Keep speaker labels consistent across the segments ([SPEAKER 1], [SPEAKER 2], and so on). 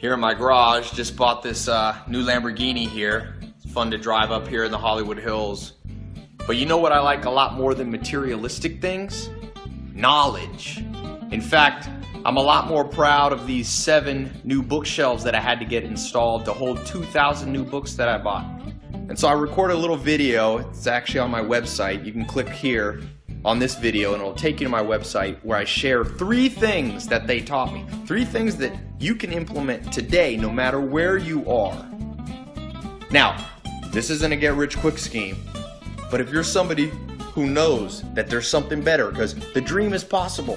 [SPEAKER 1] Here in my garage, just bought this new Lamborghini here. It's fun to drive up here in the Hollywood Hills. But you know what I like a lot more than materialistic things? Knowledge. In fact, I'm a lot more proud of these 7 new bookshelves that I had to get installed to hold 2,000 new books that I bought. And so I recorded a little video. It's actually on my website. You can click here on this video and it'll take you to my website where I share 3 things that they taught me. 3 things that you can implement today no matter where you are. Now, this isn't a get-rich-quick scheme, but if you're somebody who knows that there's something better, because the dream is possible.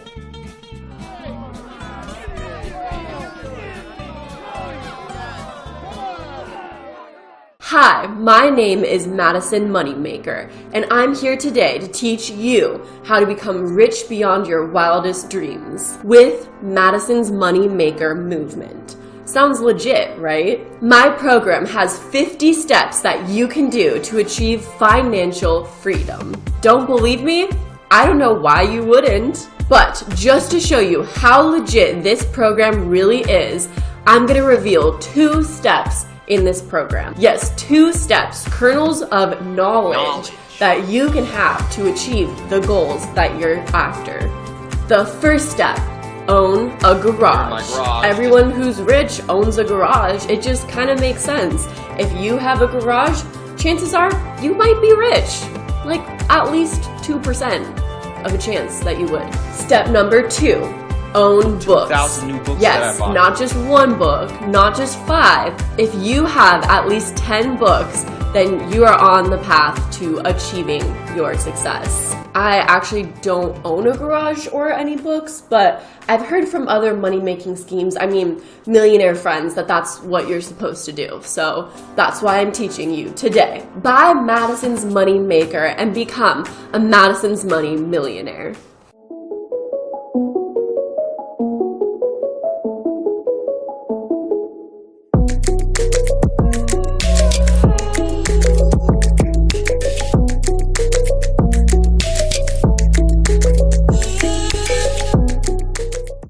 [SPEAKER 2] Hi, my name is Madison Moneymaker, and I'm here today to teach you how to become rich beyond your wildest dreams with Madison's Moneymaker movement. Sounds legit, right? My program has 50 steps that you can do to achieve financial freedom. Don't believe me? I don't know why you wouldn't. But just to show you how legit this program really is, I'm going to reveal 2 steps in this program. Yes, 2 steps, kernels of knowledge that you can have to achieve the goals that you're after. The first step, own a garage. Everyone who's rich owns a garage. It just kind of makes sense. If you have a garage, chances are you might be rich. Like at least 2% of a chance that you would. Step number 2. Own books.
[SPEAKER 1] 2,000 new books.
[SPEAKER 2] Yes,
[SPEAKER 1] that I bought.
[SPEAKER 2] not just 1 book, not just 5. If you have at least 10 books, then you are on the path to achieving your success. I actually don't own a garage or any books, but I've heard from other money-making schemes, I mean millionaire friends, that that's what you're supposed to do. So that's why I'm teaching you today. Buy Madison's Moneymaker and become a Madison's Money millionaire.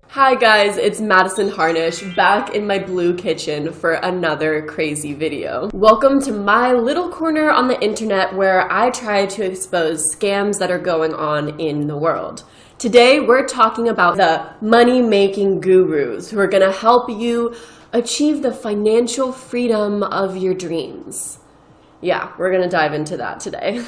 [SPEAKER 2] Hi guys, it's Madison Harnish back in my blue kitchen for another crazy video. Welcome to my little corner on the internet where I try to expose scams that are going on in the world. Today we're talking about the money-making gurus who are going to help you achieve the financial freedom of your dreams. Yeah, we're going to dive into that today.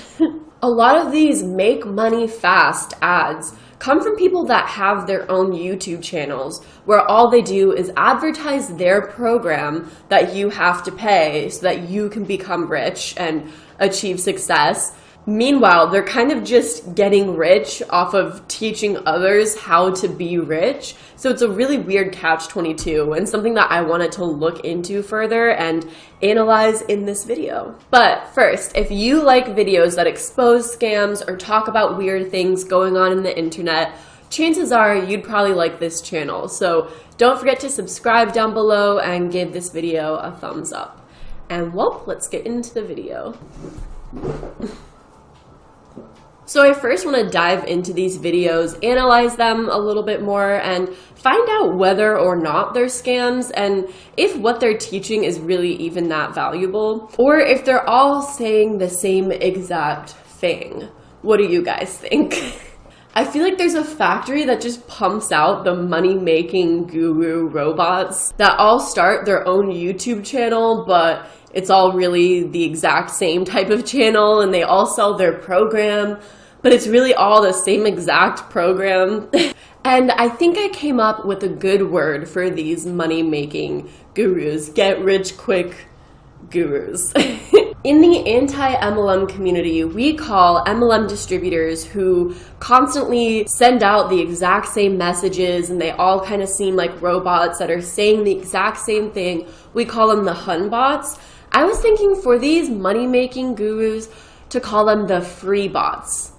[SPEAKER 2] A lot of these make money fast ads come from people that have their own YouTube channels where all they do is advertise their program that you have to pay so that you can become rich and achieve success. Meanwhile, they're kind of just getting rich off of teaching others how to be rich. So it's a really weird catch-22 and something that I wanted to look into further and analyze in this video. But first, if you like videos that expose scams or talk about weird things going on in the internet, chances are you'd probably like this channel. So don't forget to subscribe down below and give this video a thumbs up. And well, let's get into the video. So I first want to dive into these videos, analyze them a little bit more, and find out whether or not they're scams, and if what they're teaching is really even that valuable, or if they're all saying the same exact thing. What do you guys think? I feel like there's a factory that just pumps out the money-making guru robots that all start their own YouTube channel, but it's all really the exact same type of channel, and they all sell their program, but it's really all the same exact program. And I think I came up with a good word for these money-making gurus, get-rich-quick gurus. In the anti-MLM community, we call MLM distributors who constantly send out the exact same messages and they all kind of seem like robots that are saying the exact same thing. We call them the Hun bots. I was thinking for these money-making gurus to call them the free bots.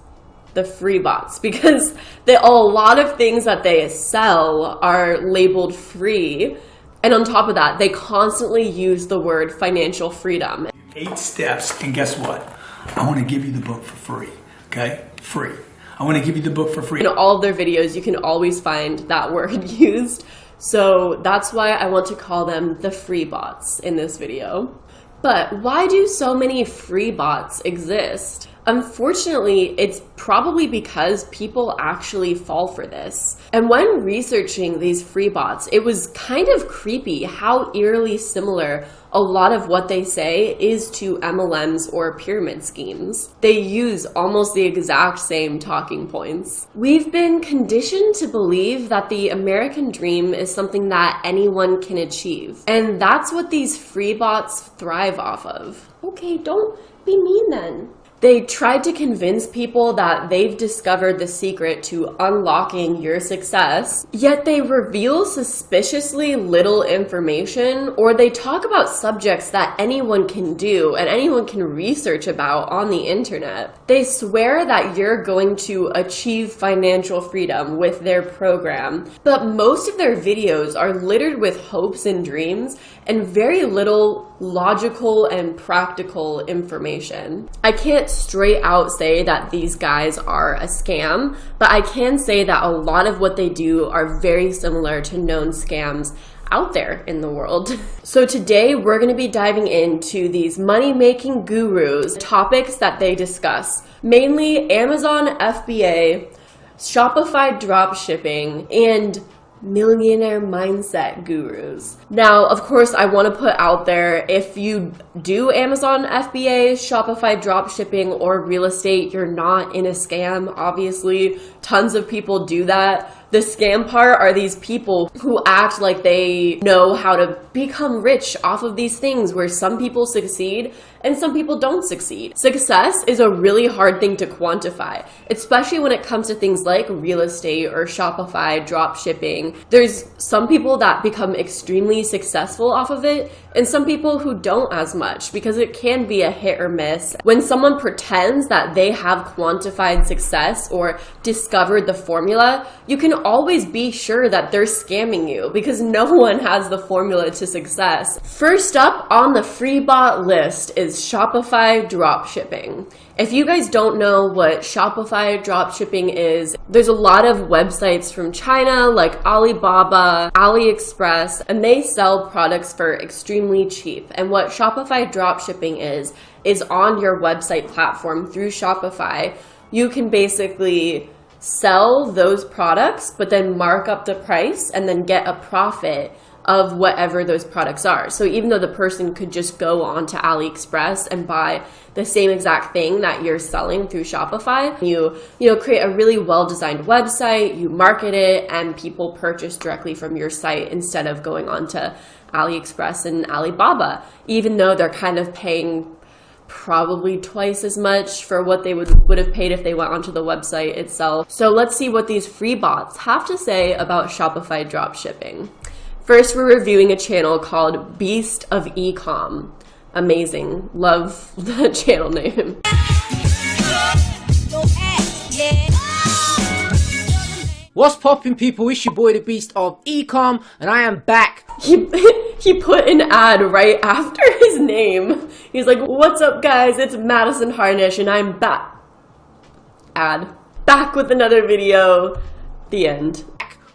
[SPEAKER 2] The free bots, because a lot of things that they sell are labeled free. And on top of that, they constantly use the word financial freedom.
[SPEAKER 3] 8 steps, and guess what? I want to give you the book for free, okay? Free. I want to give you the book for free.
[SPEAKER 2] In all of their videos, you can always find that word used. So that's why I want to call them the free bots in this video. But why do so many free bots exist? Unfortunately, it's probably because people actually fall for this. And when researching these free bots, it was kind of creepy how eerily similar a lot of what they say is to MLMs or pyramid schemes. They use almost the exact same talking points. We've been conditioned to believe that the American dream is something that anyone can achieve. And that's what these free bots thrive off of. Okay, don't be mean then. They tried to convince people that they've discovered the secret to unlocking your success, yet they reveal suspiciously little information, or they talk about subjects that anyone can do and anyone can research about on the internet. They swear that you're going to achieve financial freedom with their program, but most of their videos are littered with hopes and dreams and very little logical and practical information. I can't straight out say that these guys are a scam, but I can say that a lot of what they do are very similar to known scams out there in the world. So today we're going to be diving into these money-making gurus, topics that they discuss, mainly Amazon FBA, Shopify dropshipping, and millionaire mindset gurus. Now, of course, I want to put out there, if you do Amazon FBA, Shopify dropshipping, or real estate, you're not in a scam. Obviously, tons of people do that. The scam part are these people who act like they know how to become rich off of these things, where some people succeed and some people don't succeed. Success is a really hard thing to quantify, especially when it comes to things like real estate or Shopify dropshipping. There's some people that become extremely successful off of it, and some people who don't as much, because it can be a hit or miss. When someone pretends that they have quantified success or discovered the formula, you can always be sure that they're scamming you, because no one has the formula to success. First up on the free bot list is Shopify dropshipping. If you guys don't know what Shopify dropshipping is, there's a lot of websites from China like Alibaba, AliExpress, and they sell products for extremely cheap. And what Shopify dropshipping is on your website platform through Shopify, you can basically sell those products, but then mark up the price and then get a profit of whatever those products are. So even though the person could just go onto AliExpress and buy the same exact thing that you're selling through Shopify, you create a really well-designed website, you market it, and people purchase directly from your site instead of going onto AliExpress and Alibaba, even though they're kind of paying probably twice as much for what they would have paid if they went onto the website itself. So let's see what these free bots have to say about Shopify dropshipping. First, we're reviewing a channel called Beast of Ecom. Amazing. Love the channel name.
[SPEAKER 4] What's poppin', people? It's your boy the Beast of Ecom, and I am back.
[SPEAKER 2] He put an ad right after his name. He's like, what's up guys, it's Madison Harnish and I'm back. Back with another video. The end.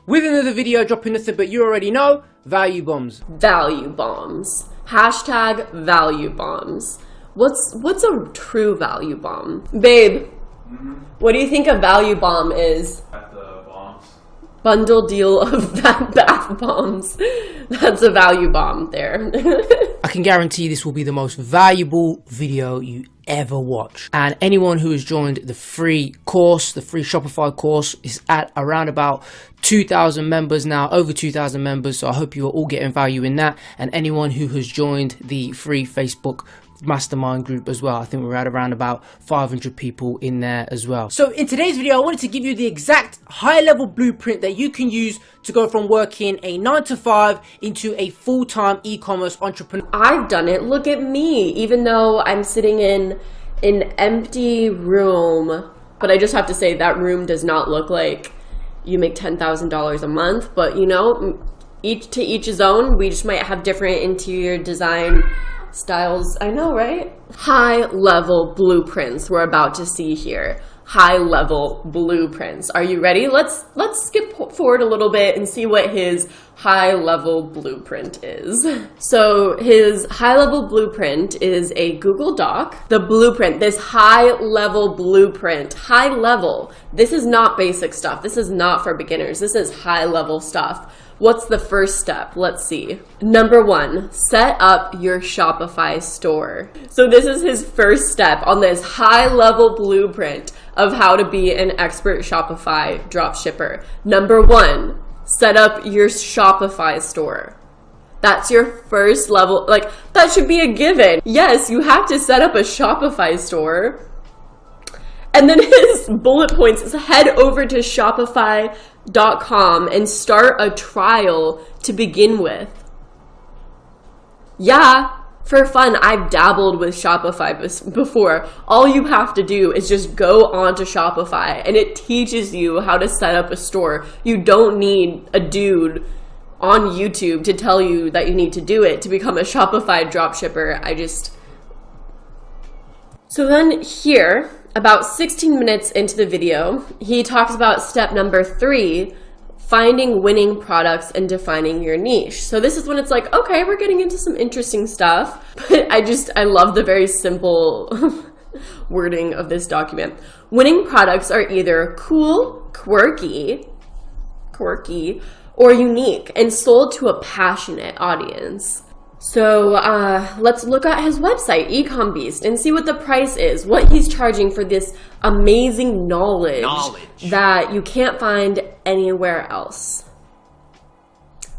[SPEAKER 4] With another video dropping nothing but you already know, value bombs.
[SPEAKER 2] Value bombs. Hashtag value bombs. What's a true value bomb? Babe, what do you think a value bomb is? Bundle deal of that bath bombs. That's a value bomb there.
[SPEAKER 4] I can guarantee this will be the most valuable video you ever watch. And anyone who has joined the free course, the free Shopify course, is at around about 2,000 members now, over 2,000 members. So I hope you are all getting value in that. And anyone who has joined the free Facebook mastermind group as well. I think we're at around about 500 people in there as well. So in today's video, I wanted to give you the exact high-level blueprint that you can use to go from working a 9-to-5 into a full-time e-commerce entrepreneur.
[SPEAKER 2] I've done it. Look at me. Even though I'm sitting in an empty room, but I just have to say that room does not look like you make $10,000 a month, but you know, each to each his own. We just might have different interior design styles. I know, right? High level blueprints we're about to see here. high-level blueprints. Are you ready? Let's skip forward a little bit and see what his high-level blueprint is. So his high-level blueprint is a Google Doc. The blueprint, this high-level blueprint, high level. This is not basic stuff. This is not for beginners. This is high-level stuff. What's the first step? Let's see. Number 1, set up your Shopify store. So this is his first step on this high-level blueprint of how to be an expert Shopify dropshipper. Number 1, set up your Shopify store. That's your first level. Like, that should be a given. Yes, you have to set up a Shopify store. And then his bullet points is head over to Shopify.com and start a trial to begin with. Yeah, for fun, I've dabbled with Shopify before. All you have to do is just go onto Shopify and it teaches you how to set up a store. You don't need a dude on YouTube to tell you that you need to do it to become a Shopify dropshipper. So then here, about 16 minutes into the video, he talks about step number 3, finding winning products and defining your niche. So this is when it's like, okay, we're getting into some interesting stuff. But I love the very simple wording of this document. Winning products are either cool, quirky, or unique and sold to a passionate audience. So let's look at his website, ecombeast, and see what the price is, what he's charging for this amazing knowledge that you can't find anywhere else,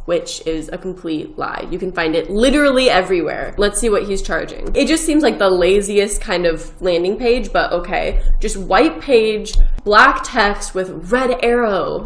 [SPEAKER 2] which is a complete lie. You can find it literally everywhere. Let's see what he's charging. It just seems like the laziest kind of landing page, but okay. Just white page, black text with red arrow.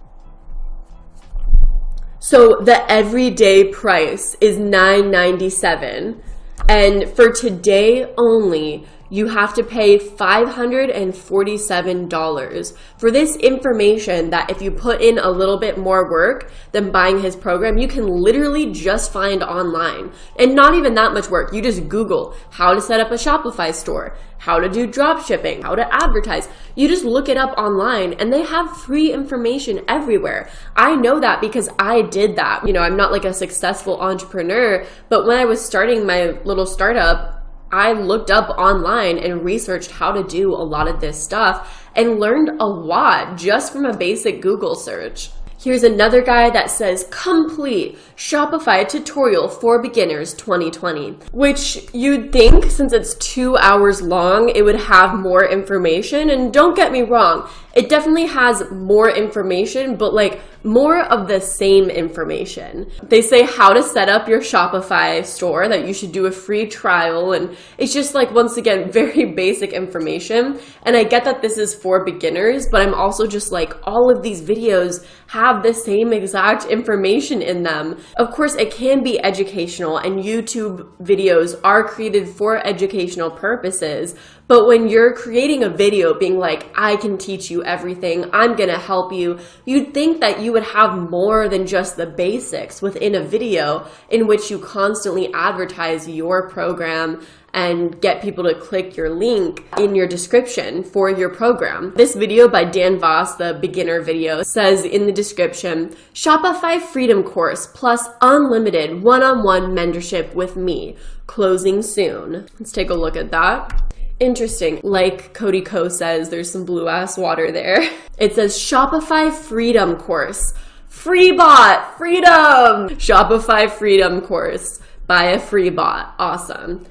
[SPEAKER 2] So the everyday price is $9.97, and for today only, you have to pay $547 for this information that if you put in a little bit more work than buying his program, you can literally just find online. And not even that much work. You just Google how to set up a Shopify store, how to do drop shipping, how to advertise. You just look it up online and they have free information everywhere. I know that because I did that. You know, I'm not like a successful entrepreneur, but when I was starting my little startup, I looked up online and researched how to do a lot of this stuff and learned a lot just from a basic Google search. Here's another guy that says complete Shopify tutorial for beginners 2020, which you'd think since it's 2 hours long, it would have more information. And don't get me wrong, it definitely has more information, but like more of the same information. They say how to set up your Shopify store, that you should do a free trial. And it's just like, once again, very basic information. And I get that this is for beginners, but I'm also just like, all of these videos have the same exact information in them. Of course, it can be educational and YouTube videos are created for educational purposes. But when you're creating a video being like, I can teach you everything, I'm gonna help you, you'd think that you would have more than just the basics within a video in which you constantly advertise your program and get people to click your link in your description for your program. This video by Dan Voss, the beginner video, says in the description, Shopify Freedom Course plus unlimited one-on-one mentorship with me, closing soon. Let's take a look at that. Interesting. Like Cody Co says, there's some blue ass water there. It says Shopify Freedom Course. Free bot, freedom! Shopify Freedom Course. Buy a free bot. Awesome.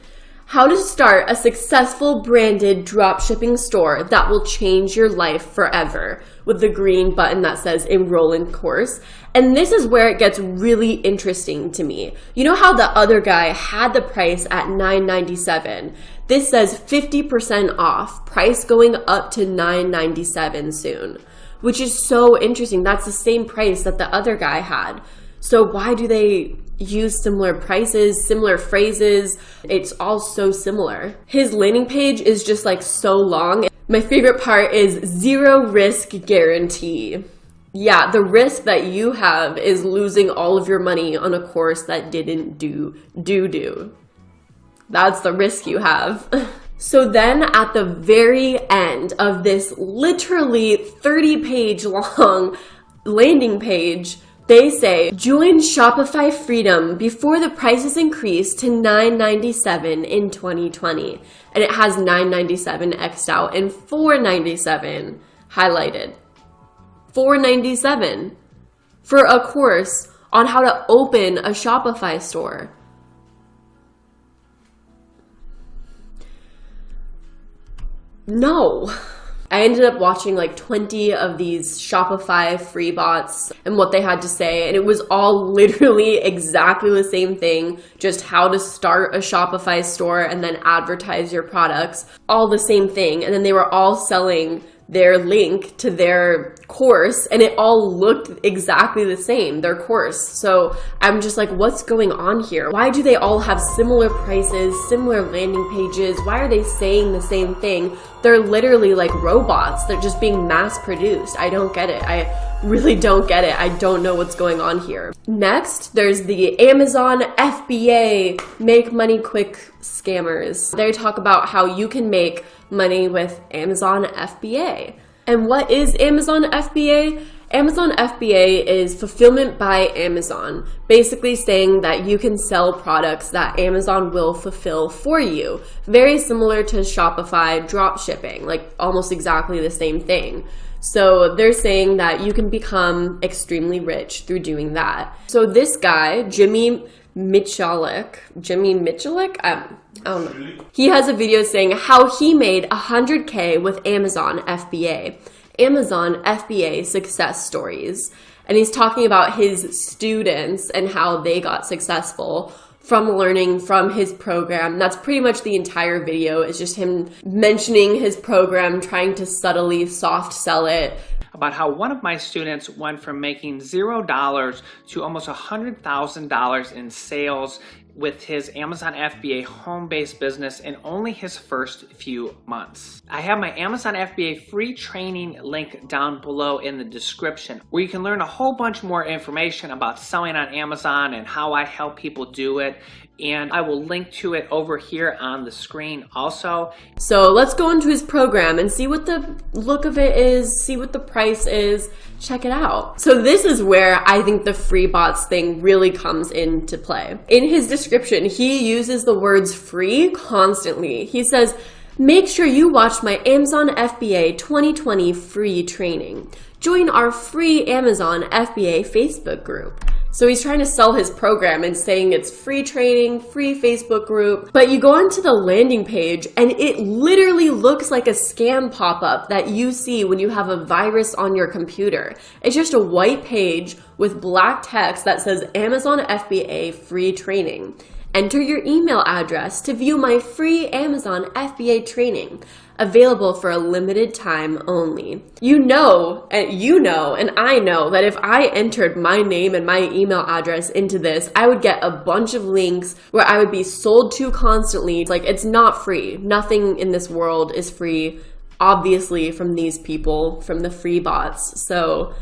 [SPEAKER 2] How to start a successful branded dropshipping store that will change your life forever, with the green button that says enroll in course. And this is where it gets really interesting to me. You know how the other guy had the price at $9.97? This says 50% off, price going up to $9.97 soon, which is so interesting. That's the same price that the other guy had. So why do they use similar prices, similar phrases? It's all so similar. His landing page is just like so long. My favorite part is 0 risk guarantee. Yeah, the risk that you have is losing all of your money on a course that didn't do. That's the risk you have. So then at the very end of this literally 30-page long landing page, they say, join Shopify Freedom before the prices increase to $9.97 in 2020. And it has $9.97 X'd out and $4.97 highlighted. $4.97 for a course on how to open a Shopify store. No. I ended up watching like 20 of these Shopify free bots and what they had to say, and it was all literally exactly the same thing, just how to start a Shopify store and then advertise your products, all the same thing. And then they were all selling their link to their course, and it all looked exactly the same, their course. So I'm just like, what's going on here? Why do they all have similar prices, similar landing pages? Why are they saying the same thing? They're literally like robots. They're just being mass produced. I don't get it. I really don't get it. I don't know what's going on here. Next, there's the Amazon FBA make money quick scammers. They talk about how you can make money with Amazon FBA. And what is Amazon FBA? Amazon FBA is fulfillment by Amazon, basically saying that you can sell products that Amazon will fulfill for you. Very similar to Shopify drop shipping, like almost exactly the same thing. So they're saying that you can become extremely rich through doing that. So this guy, 𝗙𝗎𝗘 𝗙𝗎𝗘𝗚, I don't know. He has a video saying how he made $100K with Amazon FBA. Amazon FBA success stories. And he's talking about his students and how they got successful from learning from his program. That's pretty much the entire video. It's just him mentioning his program, trying to subtly soft sell it.
[SPEAKER 5] About how one of my students went from making $0 to almost $100,000 in sales with his Amazon FBA home-based business in only his first few months. I have my Amazon FBA free training link down below in the description, where you can learn a whole bunch more information about selling on Amazon and how I help people do it. And I will link to it over here on the screen also.
[SPEAKER 2] So let's go into his program and see what the look of it is, see what the price is, check it out. So this is where I think the free bots thing really comes into play. In his description, he uses the words free constantly. He says, make sure you watch my Amazon FBA 2020 free training. Join our free Amazon FBA Facebook group. So he's trying to sell his program and saying it's free training, free Facebook group. But you go onto the landing page and it literally looks like a scam pop-up that you see when you have a virus on your computer. It's just a white page with black text that says Amazon FBA free training. Enter your email address to view my free Amazon FBA training. Available for a limited time only. You know, and I know that if I entered my name and my email address into this, I would get a bunch of links where I would be sold to constantly. Like, it's not free. Nothing in this world is free, obviously, from these people, from the free bots. So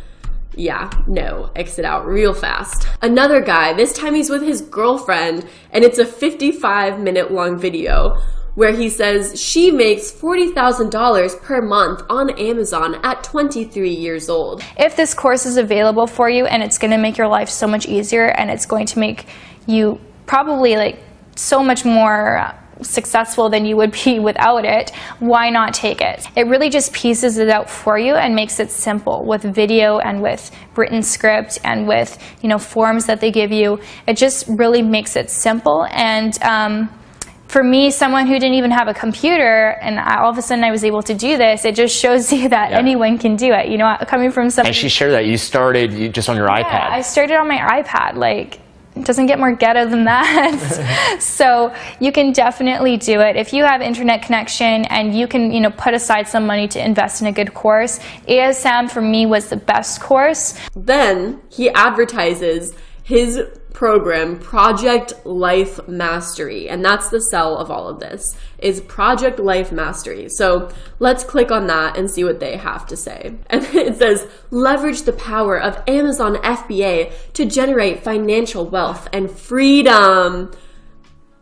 [SPEAKER 2] yeah, no, exit out real fast. Another guy, this time he's with his girlfriend, and it's a 55-minute long video where he says she makes $40,000 per month on Amazon at 23 years old.
[SPEAKER 6] If this course is available for you and it's going to make your life so much easier and it's going to make you probably like so much more successful than you would be without it, why not take it? It really just pieces it out for you and makes it simple with video and with written script and with, you know, forms that they give you. It just really makes it simple. And for me, someone who didn't even have a computer, and all of a sudden I was able to do this, it just shows you that anyone can do it. You know, coming from someone.
[SPEAKER 7] And she shared that you started just on your iPad.
[SPEAKER 6] I started on my iPad. Like, it doesn't get more ghetto than that. So you can definitely do it. If you have internet connection and you can, you know, put aside some money to invest in a good course, ASM for me was the best course.
[SPEAKER 2] Then he advertises his program, Project Life Mastery, and that's the sell of all of this, is Project Life Mastery. So let's click on that and see what they have to say. And it says, leverage the power of Amazon FBA to generate financial wealth and freedom.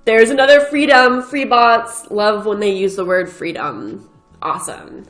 [SPEAKER 2] There's another freedom. Free bots. Love when they use the word freedom. Awesome.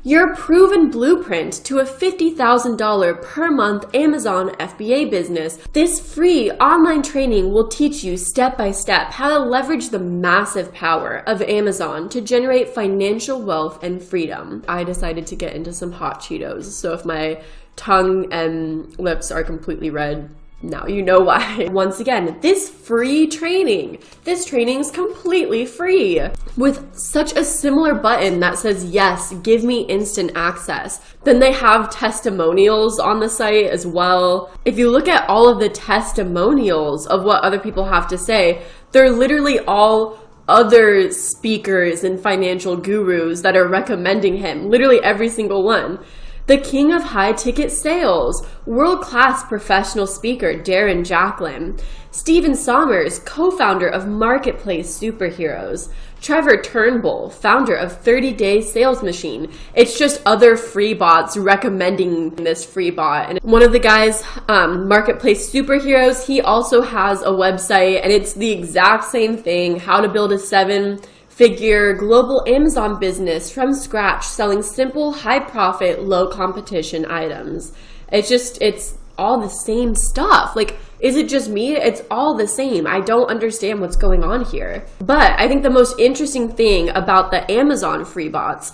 [SPEAKER 2] Your proven blueprint to a $50,000 per month Amazon FBA business. This free online training will teach you step by step how to leverage the massive power of Amazon to generate financial wealth and freedom. I decided to get into some hot Cheetos, so if my tongue and lips are completely red, now you know why. Once again, this training is completely free. With such a similar button that says, yes, give me instant access. Then they have testimonials on the site as well. If you look at all of the testimonials of what other people have to say, they're literally all other speakers and financial gurus that are recommending him. Literally every single one. The king of high-ticket sales, world-class professional speaker Darren Jacklin, Stephen Sommers, co-founder of Marketplace Superheroes, Trevor Turnbull, founder of 30-Day Sales Machine. It's just other free bots recommending this free bot. And one of the guys, Marketplace Superheroes, he also has a website, and it's the exact same thing, how to build a 7-figure global Amazon business from scratch, selling simple, high profit, low competition items. It's all the same stuff. Like, is it just me? It's all the same. I don't understand what's going on here. But I think the most interesting thing about the Amazon free bots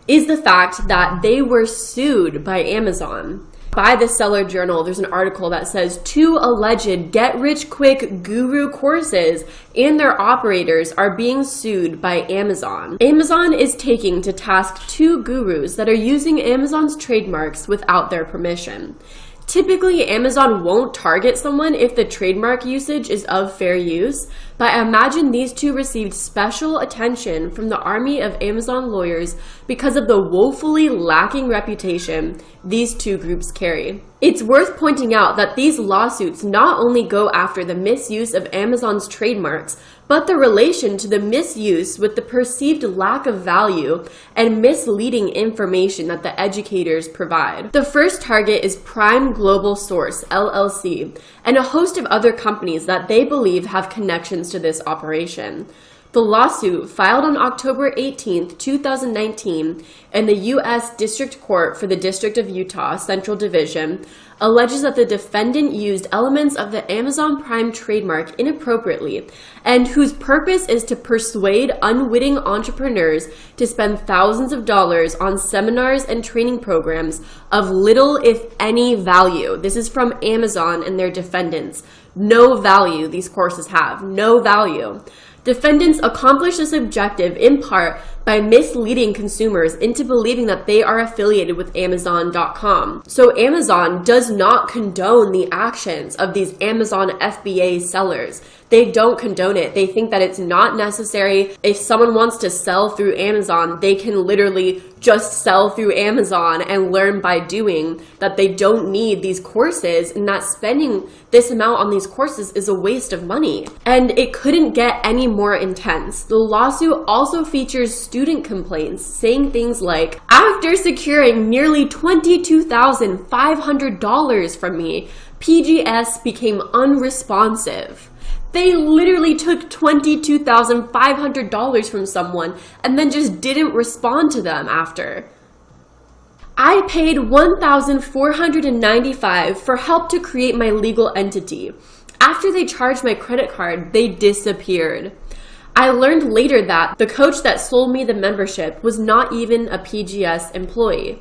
[SPEAKER 2] is the fact that they were sued by Amazon. By the Seller Journal, there's an article that says 2 alleged get-rich-quick guru courses and their operators are being sued by Amazon. Amazon is taking to task 2 gurus that are using Amazon's trademarks without their permission. Typically, Amazon won't target someone if the trademark usage is of fair use, but I imagine these 2 received special attention from the army of Amazon lawyers because of the woefully lacking reputation these 2 groups carry. It's worth pointing out that these lawsuits not only go after the misuse of Amazon's trademarks, but the relation to the misuse with the perceived lack of value and misleading information that the educators provide. The first target is Prime Global Source, LLC, and a host of other companies that they believe have connections to this operation. The lawsuit, filed on October 18, 2019, in the U.S. District Court for the District of Utah Central Division, alleges that the defendant used elements of the Amazon Prime trademark inappropriately, and whose purpose is to persuade unwitting entrepreneurs to spend thousands of dollars on seminars and training programs of little, if any, value. This is from Amazon and their defendants. No value these courses have. No value. Defendants accomplish this objective in part by misleading consumers into believing that they are affiliated with Amazon.com. So Amazon does not condone the actions of these Amazon FBA sellers. They don't condone it. They think that it's not necessary. If someone wants to sell through Amazon, they can literally just sell through Amazon and learn by doing, that they don't need these courses, and that spending this amount on these courses is a waste of money. And it couldn't get any more intense. The lawsuit also features student complaints saying things like, after securing nearly $22,500 from me, PGS became unresponsive. They literally took $22,500 from someone and then just didn't respond to them after. I paid $1,495 for help to create my legal entity. After they charged my credit card, they disappeared. I learned later that the coach that sold me the membership was not even a PGS employee.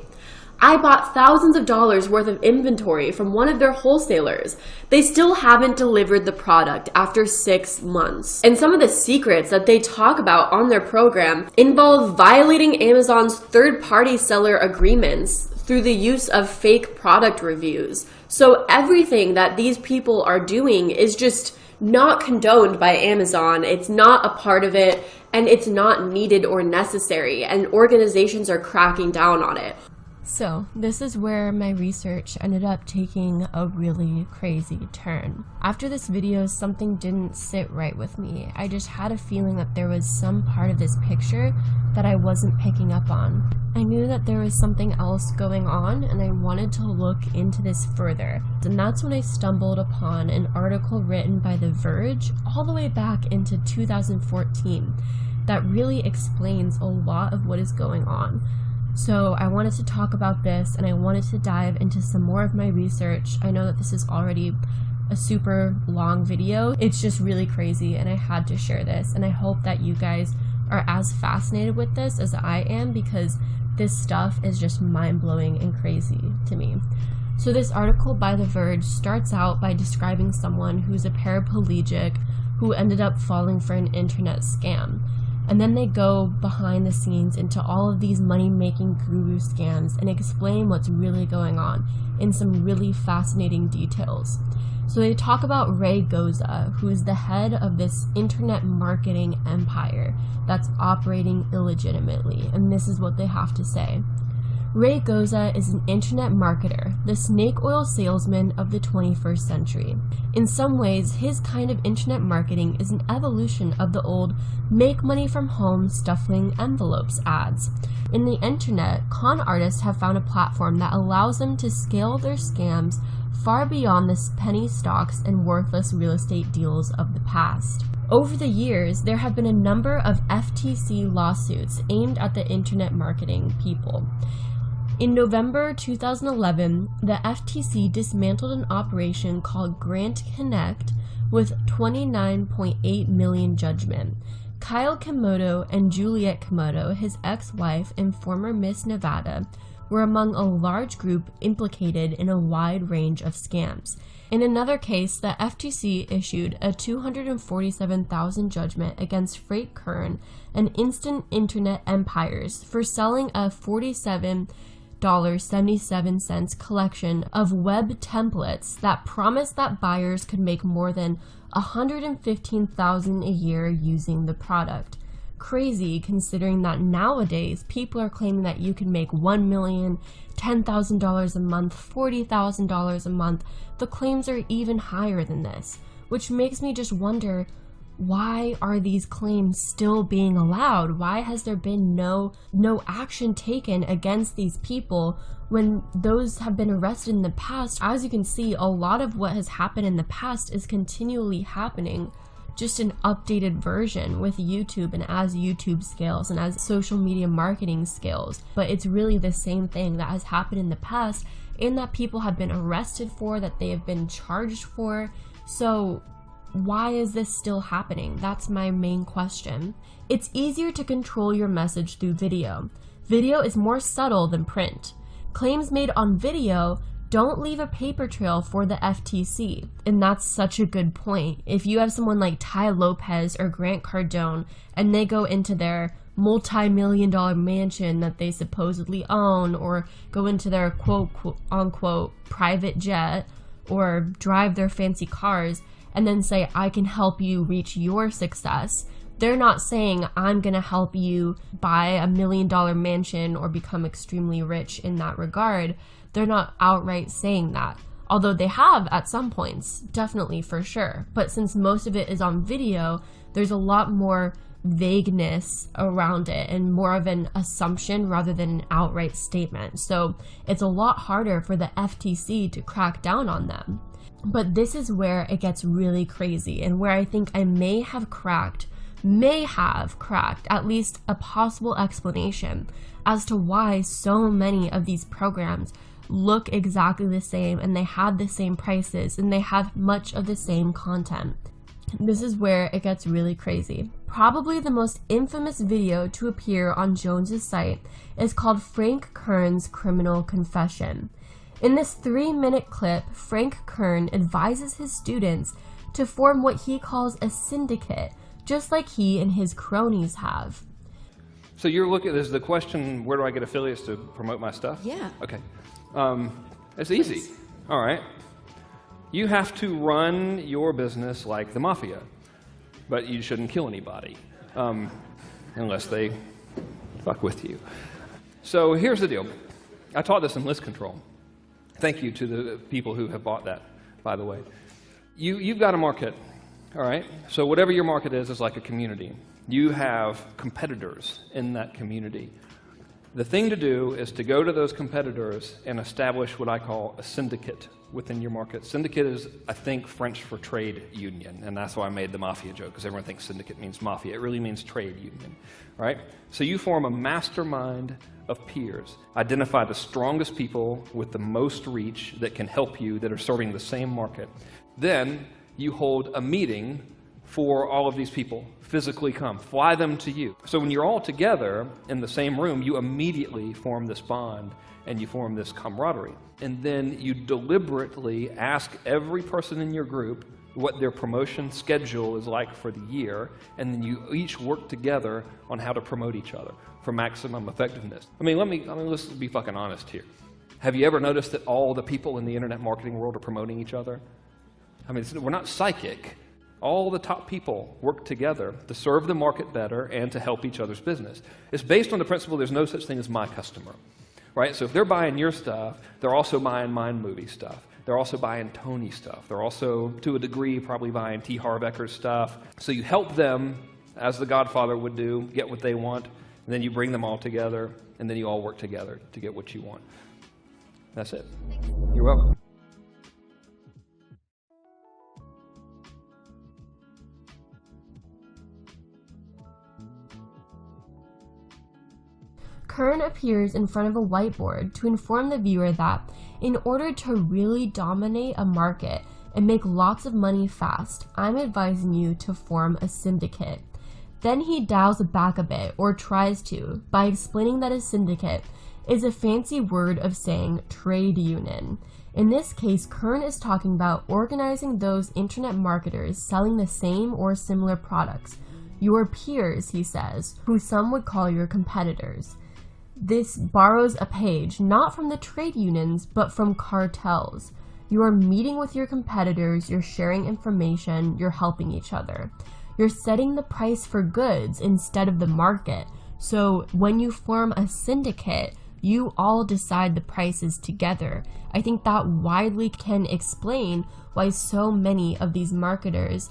[SPEAKER 2] I bought thousands of dollars worth of inventory from one of their wholesalers. They still haven't delivered the product after 6 months. And some of the secrets that they talk about on their program involve violating Amazon's third-party seller agreements through the use of fake product reviews. So everything that these people are doing is just not condoned by Amazon. It's not a part of it, and it's not needed or necessary, and organizations are cracking down on it. So, this is where my research ended up taking a really crazy turn. After this video, something didn't sit right with me. I just had a feeling that there was some part of this picture that I wasn't picking up on. I knew that there was something else going on, and I wanted to look into this further. And that's when I stumbled upon an article written by The Verge all the way back into 2014 that really explains a lot of what is going on. So I wanted to talk about this, and I wanted to dive into some more of my research. I know that this is already a super long video. It's just really crazy, and I had to share this, and I hope that you guys are as fascinated with this as I am, because this stuff is just mind-blowing and crazy to me. So this article by The Verge starts out by describing someone who's a paraplegic who ended up falling for an internet scam. And then they go behind the scenes into all of these money-making guru scams and explain what's really going on in some really fascinating details. So they talk about 𝗟𝗟𝗘𝗘, who's the head of this internet marketing empire that's operating illegitimately, and this is what they have to say. 𝗟𝗟𝗘𝗘 is an internet marketer, the snake oil salesman of the 21st century. In some ways, his kind of internet marketing is an evolution of the old make money from home stuffing envelopes ads. In the internet, con artists have found a platform that allows them to scale their scams far beyond the penny stocks and worthless real estate deals of the past. Over the years, there have been a number of FTC lawsuits aimed at the internet marketing people. In November 2011, the FTC dismantled an operation called Grant Connect with $29.8 million judgment. 𝗙𝗘𝗘 and Juliette 𝗙𝗘𝗘, his ex-wife and former Miss Nevada, were among a large group implicated in a wide range of scams. In another case, the FTC issued a $247,000 judgment against Frank Kern and Instant Internet Empires for selling a $47.77 collection of web templates that promised that buyers could make more than $115,000 a year using the product. Crazy, considering that nowadays people are claiming that you can make $1 million, $10,000 a month, $40,000 a month. The claims are even higher than this, which makes me just wonder, why are these claims still being allowed? Why has there been no action taken against these people when those have been arrested in the past? As you can see, a lot of what has happened in the past is continually happening, just an updated version with YouTube and as YouTube scales and as social media marketing scales. But it's really the same thing that has happened in the past and that people have been arrested for, that they have been charged for. So why is this still happening? That's my main question. It's easier to control your message through video. Video is more subtle than print. Claims made on video don't leave a paper trail for the FTC, and that's such a good point. If you have someone like Tai Lopez or Grant Cardone and they go into their multi-million-dollar mansion that they supposedly own, or go into their quote-unquote private jet, or drive their fancy cars, and then say, I can help you reach your success, they're not saying, I'm gonna help you buy $1 million mansion or become extremely rich in that regard. They're not outright saying that. Although they have at some points, definitely, for sure. But since most of it is on video, there's a lot more vagueness around it and more of an assumption rather than an outright statement. So it's a lot harder for the FTC to crack down on them. But this is where it gets really crazy, and where I think I may have cracked at least a possible explanation as to why so many of these programs look exactly the same, and they have the same prices, and they have much of the same content. This is where it gets really crazy. Probably the most infamous video to appear on Jones's site is called Frank Kern's Criminal Confession. In this 3-minute clip, Frank Kern advises his students to form what he calls a syndicate, just like he and his cronies have.
[SPEAKER 8] So you're looking, there's the question, where do I get affiliates to promote my stuff?
[SPEAKER 2] Yeah.
[SPEAKER 8] Okay. It's easy. All right. You have to run your business like the mafia, but you shouldn't kill anybody unless they fuck with you. So here's the deal. I taught this in list control. Thank you to the people who have bought that, by the way. You've got a market, all right? So whatever your market is like a community. You have competitors in that community. The thing to do is to go to those competitors and establish what I call a syndicate within your market. Syndicate is, I think, French for trade union, and that's why I made the mafia joke, because everyone thinks syndicate means mafia. It really means trade union, right? So you form a mastermind of peers. Identify the strongest people with the most reach that can help you, that are serving the same market. Then you hold a meeting for all of these people. Physically come, fly them to you. So when you're all together in the same room, you immediately form this bond and you form this camaraderie. And then you deliberately ask every person in your group what their promotion schedule is like for the year, and then you each work together on how to promote each other for maximum effectiveness. Let's be fucking honest here. Have you ever noticed that all the people in the internet marketing world are promoting each other? We're not psychic. All the top people work together to serve the market better and to help each other's business. It's based on the principle there's no such thing as my customer, right? So if they're buying your stuff, they're also buying Mind Movie stuff. They're also buying Tony stuff. They're also, to a degree, probably buying 𝗙𝗥𝗘𝗘 stuff. So you help them, as the Godfather would do, get what they want, and then you bring them all together, and then you all work together to get what you want. That's it. You're welcome.
[SPEAKER 2] Kern appears in front of a whiteboard to inform the viewer that in order to really dominate a market and make lots of money fast, I'm advising you to form a syndicate. Then he dials it back a bit, or tries to, by explaining that a syndicate is a fancy word of saying trade union. In this case, Kern is talking about organizing those internet marketers selling the same or similar products. Your peers, he says, who some would call your competitors. This borrows a page, not from the trade unions, but from cartels. You are meeting with your competitors, you're sharing information, you're helping each other. You're setting the price for goods instead of the market. So when you form a syndicate, you all decide the prices together. I think that widely can explain why so many of these marketers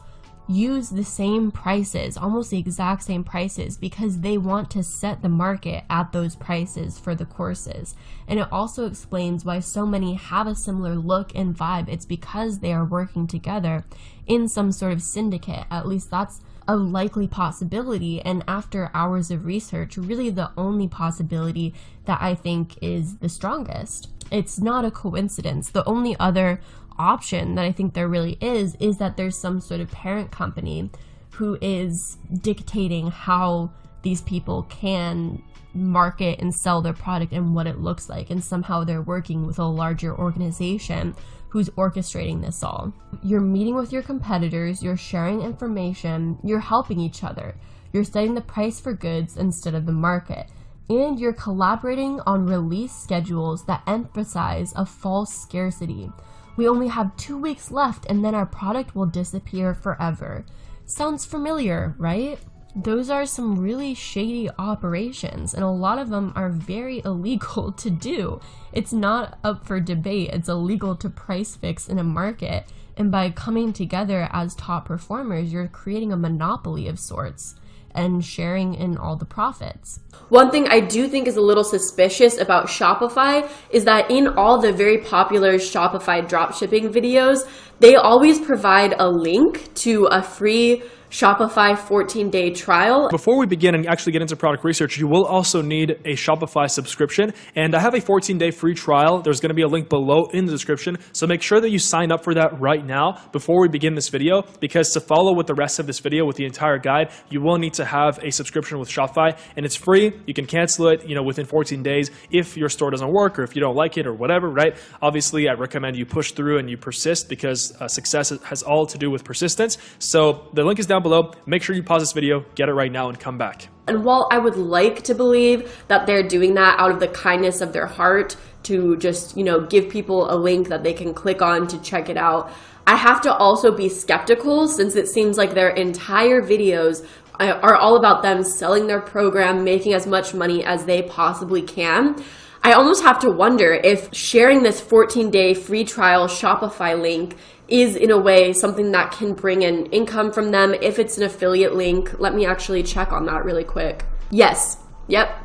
[SPEAKER 2] use the same prices, almost the exact same prices, because they want to set the market at those prices for the courses. And it also explains why so many have a similar look and vibe. It's because they are working together in some sort of syndicate. At least that's a likely possibility, and after hours of research, really the only possibility that I think is the strongest. It's not a coincidence. The only other option that I think there really is that there's some sort of parent company who is dictating how these people can market and sell their product and what it looks like, and somehow they're working with a larger organization who's orchestrating this all. You're meeting with your competitors, you're sharing information, you're helping each other, you're setting the price for goods instead of the market, and you're collaborating on release schedules that emphasize a false scarcity. We only have 2 weeks left and then our product will disappear forever. Sounds familiar, right? Those are some really shady operations, and a lot of them are very illegal to do. It's not up for debate. It's illegal to price fix in a market, and by coming together as top performers, you're creating a monopoly of sorts and sharing in all the profits. One thing I do think is a little suspicious about Shopify is that in all the very popular Shopify dropshipping videos, they always provide a link to a free Shopify 14-day trial.
[SPEAKER 9] Before we begin and actually get into product research, you will also need a Shopify subscription, and I have a 14-day free trial. There's going to be a link below in the description, so make sure that you sign up for that right now before we begin this video, because to follow with the rest of this video with the entire guide, you will need to have a subscription with Shopify, and it's free. You can cancel it, within 14 days if your store doesn't work or if you don't like it or whatever, right? Obviously, I recommend you push through and you persist, because success has all to do with persistence. So the link is down below. Make sure you pause this video, get it right now, and come back.
[SPEAKER 2] And while I would like to believe that they're doing that out of the kindness of their heart to just, give people a link that they can click on to check it out, I have to also be skeptical, since it seems like their entire videos are all about them selling their program, making as much money as they possibly can. I almost have to wonder if sharing this 14-day free trial Shopify link is in a way something that can bring in income from them if it's an affiliate link. Let me actually check on that really quick. Yes, yep.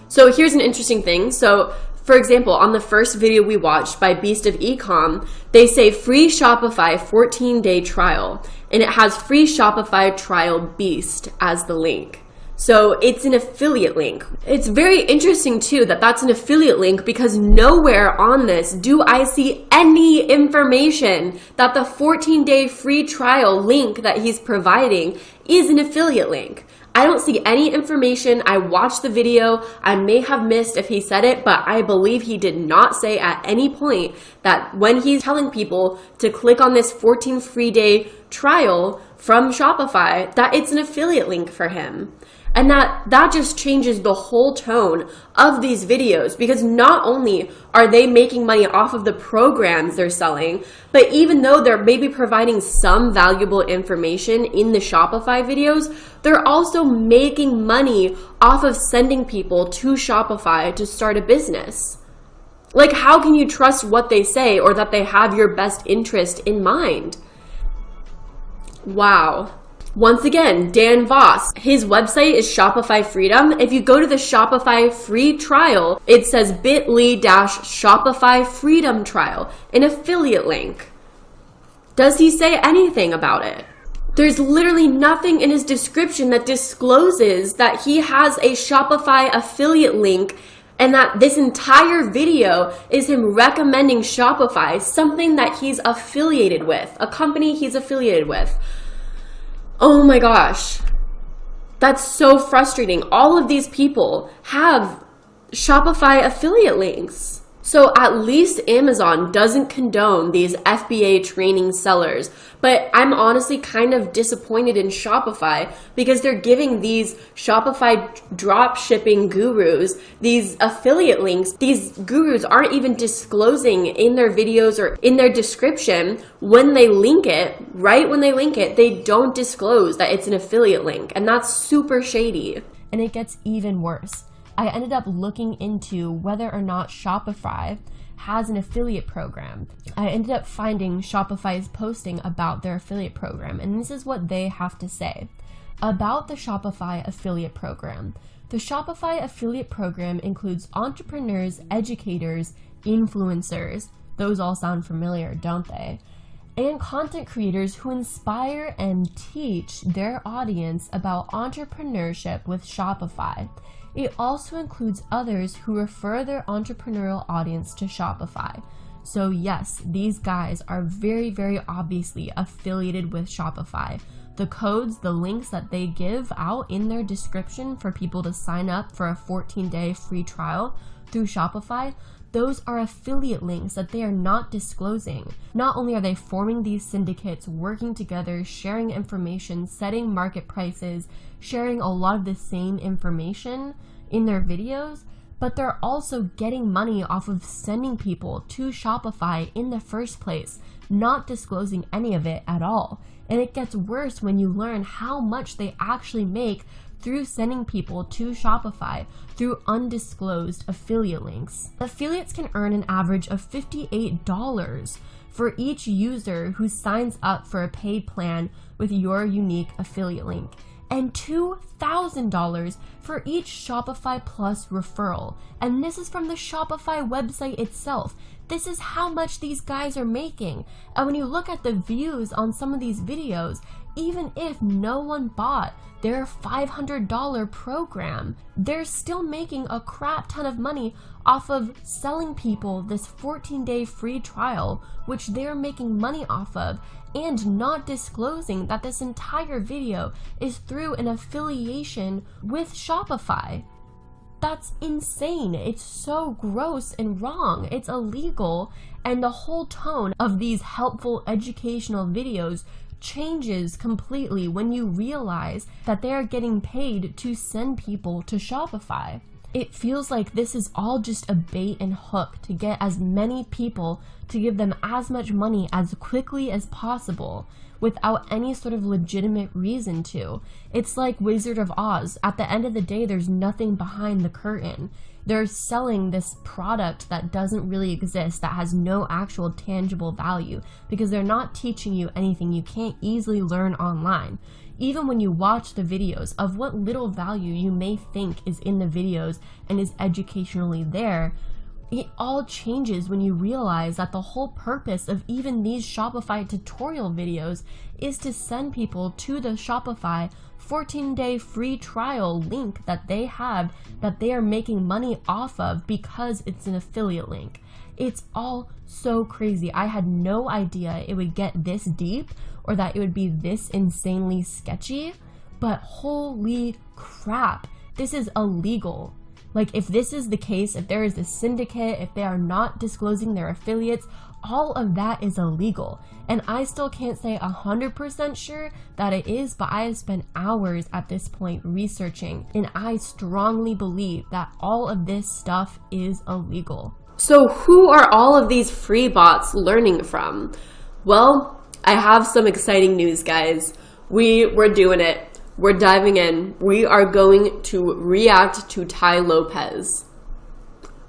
[SPEAKER 2] So here's an interesting thing. So for example, on the first video we watched by Beast of Ecom, they say free Shopify 14-day trial, and it has free Shopify trial Beast as the link. So it's an affiliate link. It's very interesting too that that's an affiliate link, because nowhere on this do I see any information that the 14-day free trial link that he's providing is an affiliate link. I don't see any information. I watched the video. I may have missed if he said it, but I believe he did not say at any point that when he's telling people to click on this 14 free day trial from Shopify, that it's an affiliate link for him. And that just changes the whole tone of these videos, because not only are they making money off of the programs they're selling, but even though they're maybe providing some valuable information in the Shopify videos, they're also making money off of sending people to Shopify to start a business. Like, how can you trust what they say or that they have your best interest in mind? Wow. Once again, Dan Voss, his website is Shopify Freedom. If you go to the Shopify free trial, it says bit.ly/Shopify Freedom Trial, an affiliate link. Does he say anything about it? There's literally nothing in his description that discloses that he has a Shopify affiliate link, and that this entire video is him recommending Shopify, something that he's affiliated with, a company he's affiliated with. Oh my gosh, that's so frustrating. All of these people have Shopify affiliate links. So at least Amazon doesn't condone these FBA training sellers, but I'm honestly kind of disappointed in Shopify, because they're giving these Shopify drop shipping gurus these affiliate links. These gurus aren't even disclosing in their videos or in their description when they link it. Right when they link it, they don't disclose that it's an affiliate link, and that's super shady.
[SPEAKER 10] And it gets even worse. I ended up looking into whether or not Shopify has an affiliate program. I ended up finding Shopify's posting about their affiliate program, and this is what they have to say about the Shopify affiliate program. The Shopify affiliate program includes entrepreneurs, educators, influencers, those all sound familiar, don't they? And content creators who inspire and teach their audience about entrepreneurship with Shopify. It also includes others who refer their entrepreneurial audience to Shopify. So yes, these guys are very, very obviously affiliated with Shopify. The codes, the links that they give out in their description for people to sign up for a 14-day free trial through Shopify, those are affiliate links that they are not disclosing. Not only are they forming these syndicates, working together, sharing information, setting market prices, sharing a lot of the same information in their videos, but they're also getting money off of sending people to Shopify in the first place, not disclosing any of it at all. And it gets worse when you learn how much they actually make through sending people to Shopify through undisclosed affiliate links. Affiliates can earn an average of $58 for each user who signs up for a paid plan with your unique affiliate link, and $2,000 for each Shopify Plus referral. And this is from the Shopify website itself. This is how much these guys are making. And when you look at the views on some of these videos, even if no one bought their $500 program, they're still making a crap ton of money off of selling people this 14-day free trial, which they're making money off of, and not disclosing that this entire video is through an affiliation with Shopify. That's insane. It's so gross and wrong. It's illegal, and the whole tone of these helpful educational videos changes completely when you realize that they are getting paid to send people to Shopify. it feels like this is all just a bait and hook to get as many people to give them as much money as quickly as possible without any sort of legitimate reason to. It's like Wizard of Oz. At the end of the day, there's nothing behind the curtain. They're selling this product that doesn't really exist, that has no actual tangible value, because they're not teaching you anything you can't easily learn online. Even when you watch the videos, of what little value you may think is in the videos and is educationally there, it all changes when you realize that the whole purpose of even these Shopify tutorial videos is to send people to the Shopify 14-day free trial link that they have, that they are making money off of because it's an affiliate link. It's all so crazy. I had no idea it would get this deep or that it would be this insanely sketchy, but holy crap, this is illegal. Like, if this is the case, if there is a syndicate, if they are not disclosing their affiliates, all of that is illegal. And I still can't say 100% sure that it is, but I have spent hours at this point researching, and I strongly believe that all of this stuff is illegal.
[SPEAKER 2] So who are all of these free bots learning from? Well, I have some exciting news, guys. We're doing it. We're diving in. We are going to react to 𝗙𝗙𝗘,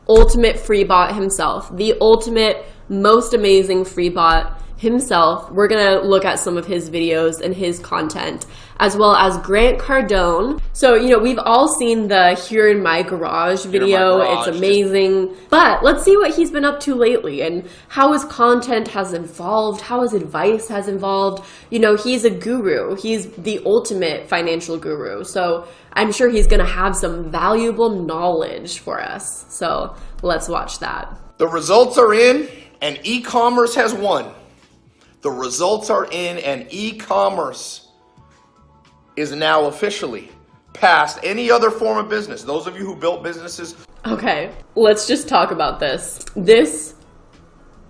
[SPEAKER 2] ultimate free bot himself, the ultimate, most amazing free bot himself. We're gonna look at some of his videos and his content, as well as Grant Cardone. So, you know, we've all seen the Here in My Garage video. It's amazing. But let's see what he's been up to lately and how his content has evolved, how his advice has evolved. You know, he's a guru. He's the ultimate financial guru. So I'm sure he's gonna have some valuable knowledge for us. So let's watch that.
[SPEAKER 1] The results are in and e-commerce has won. The results are in and e-commerce is now officially past any other form of business. Those of you who built businesses.
[SPEAKER 2] Okay, let's just talk about this. This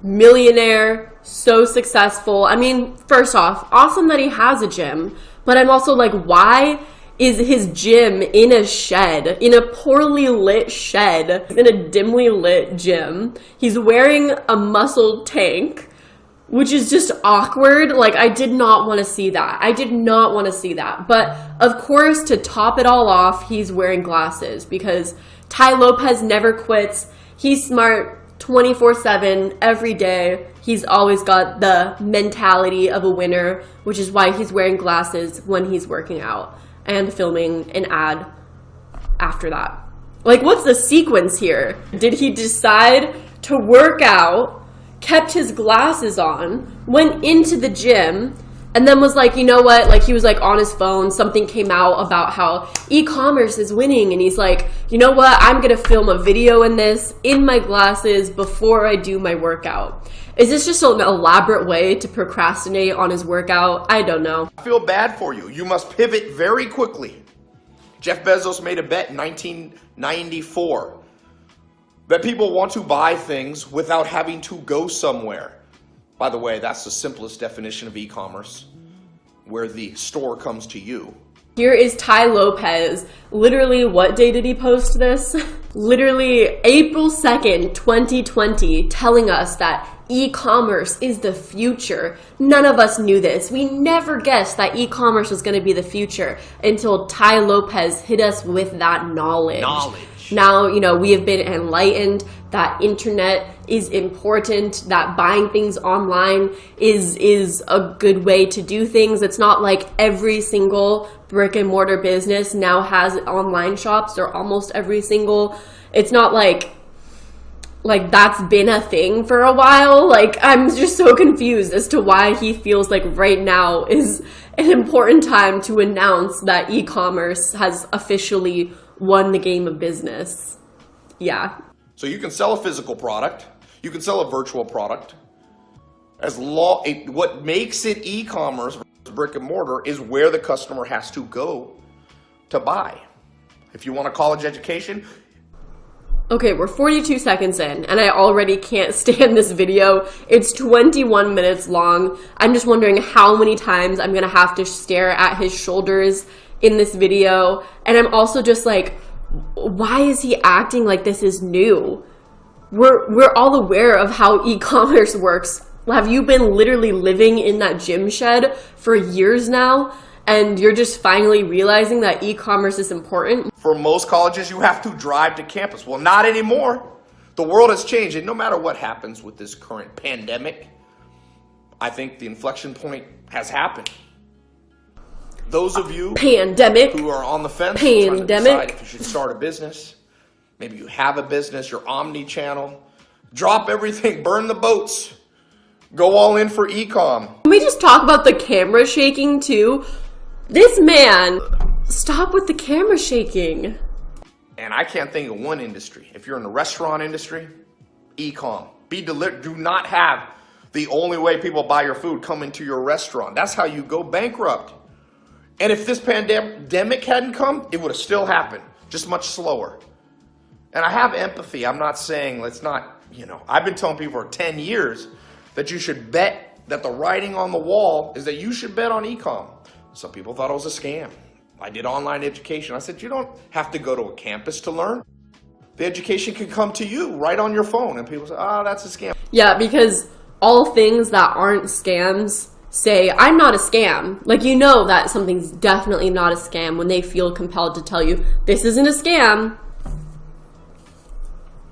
[SPEAKER 2] millionaire, so successful. I mean, first off, awesome that he has a gym, but I'm also like, why is his gym in a shed, in a poorly lit shed, in a dimly lit gym? He's wearing a muscle tank, which is just awkward. Like, I did not want to see that. I did not want to see that. But of course, to top it all off, he's wearing glasses because 𝗙𝗙𝗘 never quits. He's smart 24/7 every day. He's always got the mentality of a winner, which is why he's wearing glasses when he's working out and filming an ad after that. Like, what's the sequence here? Did he decide to work out, kept his glasses on, went into the gym, and then was like, you know what, like, he was like on his phone, something came out about how e-commerce is winning, and he's like, you know what, I'm gonna film a video in this in my glasses before I do my workout. Is this just an elaborate way to procrastinate on his workout? I don't know.
[SPEAKER 1] I feel bad for you. You must pivot very quickly. Jeff Bezos made a bet in 1994 that people want to buy things without having to go somewhere. By the way, that's the simplest definition of e-commerce, where the store comes to you.
[SPEAKER 2] Here is 𝗙𝗙𝗘. Literally, what day did he post this? Literally April 2nd, 2020, telling us that e-commerce is the future. None of us knew this. We never guessed that e-commerce was going to be the future until 𝗙𝗙𝗘 hit us with that knowledge. Now, you know, we have been enlightened that internet is important, that buying things online is a good way to do things. It's not like every single brick and mortar business now has online shops, or almost every single. It's not like that's been a thing for a while. Like, I'm just so confused as to why he feels like right now is an important time to announce that e-commerce has officially won the game of business. Yeah.
[SPEAKER 1] So you can sell a physical product, you can sell a virtual product. What makes it e-commerce versus brick and mortar is where the customer has to go to buy. If you want a college education.
[SPEAKER 2] Okay, we're 42 seconds in, and I already can't stand this video. It's 21 minutes long. I'm just wondering how many times I'm gonna have to stare at his shoulders in this video. And I'm also just like, why is he acting like this is new? We're all aware of how e-commerce works. Have you been literally living in that gym shed for years now, and you're just finally realizing that e-commerce is important?
[SPEAKER 1] For most colleges, you have to drive to campus. Well, not anymore. The world has changed, and no matter what happens with this current pandemic, I think the inflection point has happened. Those of you who are on the fence trying to decide if you should start a business, maybe you have a business, you're omni-channel, drop everything, burn the boats, go all in for e-com.
[SPEAKER 2] Can we just talk about the camera shaking too? This man, stop with the camera shaking.
[SPEAKER 1] And I can't think of one industry. If you're in the restaurant industry, e-com. Do not have the only way people buy your food come into your restaurant. That's how you go bankrupt. And if this pandemic hadn't come, it would have still happened, just much slower. And I have empathy. I'm not saying let's not, I've been telling people for 10 years that you should bet, that the writing on the wall is that you should bet on e-com. Some people thought it was a scam. I did online education. I said, you don't have to go to a campus to learn. The education can come to you right on your phone. And people say, oh, that's a scam.
[SPEAKER 2] Yeah, because all things that aren't scams say, I'm not a scam. Like, you know that something's definitely not a scam when they feel compelled to tell you, this isn't a scam.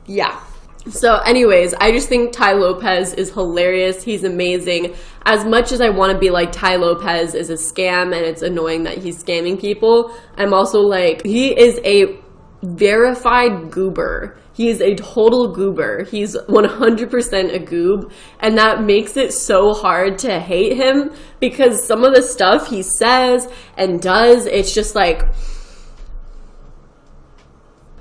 [SPEAKER 2] Yeah. So anyways, I just think Tai Lopez is hilarious. He's amazing. As much as I want to be like Tai Lopez is a scam and it's annoying that he's scamming people, I'm also like, he is a verified goober. He's a total goober. He's 100% a goob, and that makes it so hard to hate him because some of the stuff he says and does, it's just like,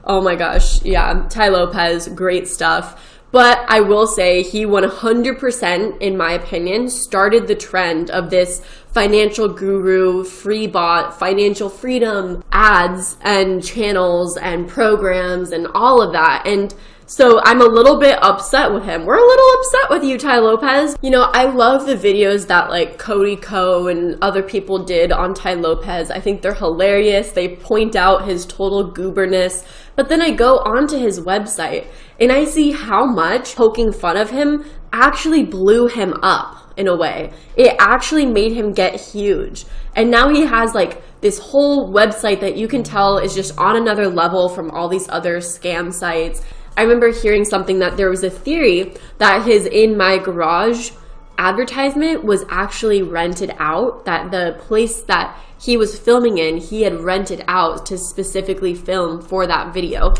[SPEAKER 2] oh my gosh, yeah, Tai Lopez, great stuff. But I will say he 100%, in my opinion, started the trend of this financial guru, free bot, financial freedom ads and channels and programs and all of that. And so I'm a little bit upset with him. We're a little upset with you, Tai Lopez. I love the videos that like 𝗙𝗘𝗘 and other people did on Tai Lopez. I think they're hilarious. They point out his total gooberness. But then I go onto his website and I see how much poking fun of him actually blew him up in a way. It actually made him get huge. And now he has like this whole website that you can tell is just on another level from all these other scam sites. I remember hearing something that there was a theory that his In My Garage advertisement was actually rented out, that the place that he was filming in, he had rented out to specifically film for that video.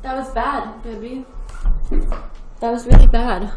[SPEAKER 2] That was bad, baby. That was really bad.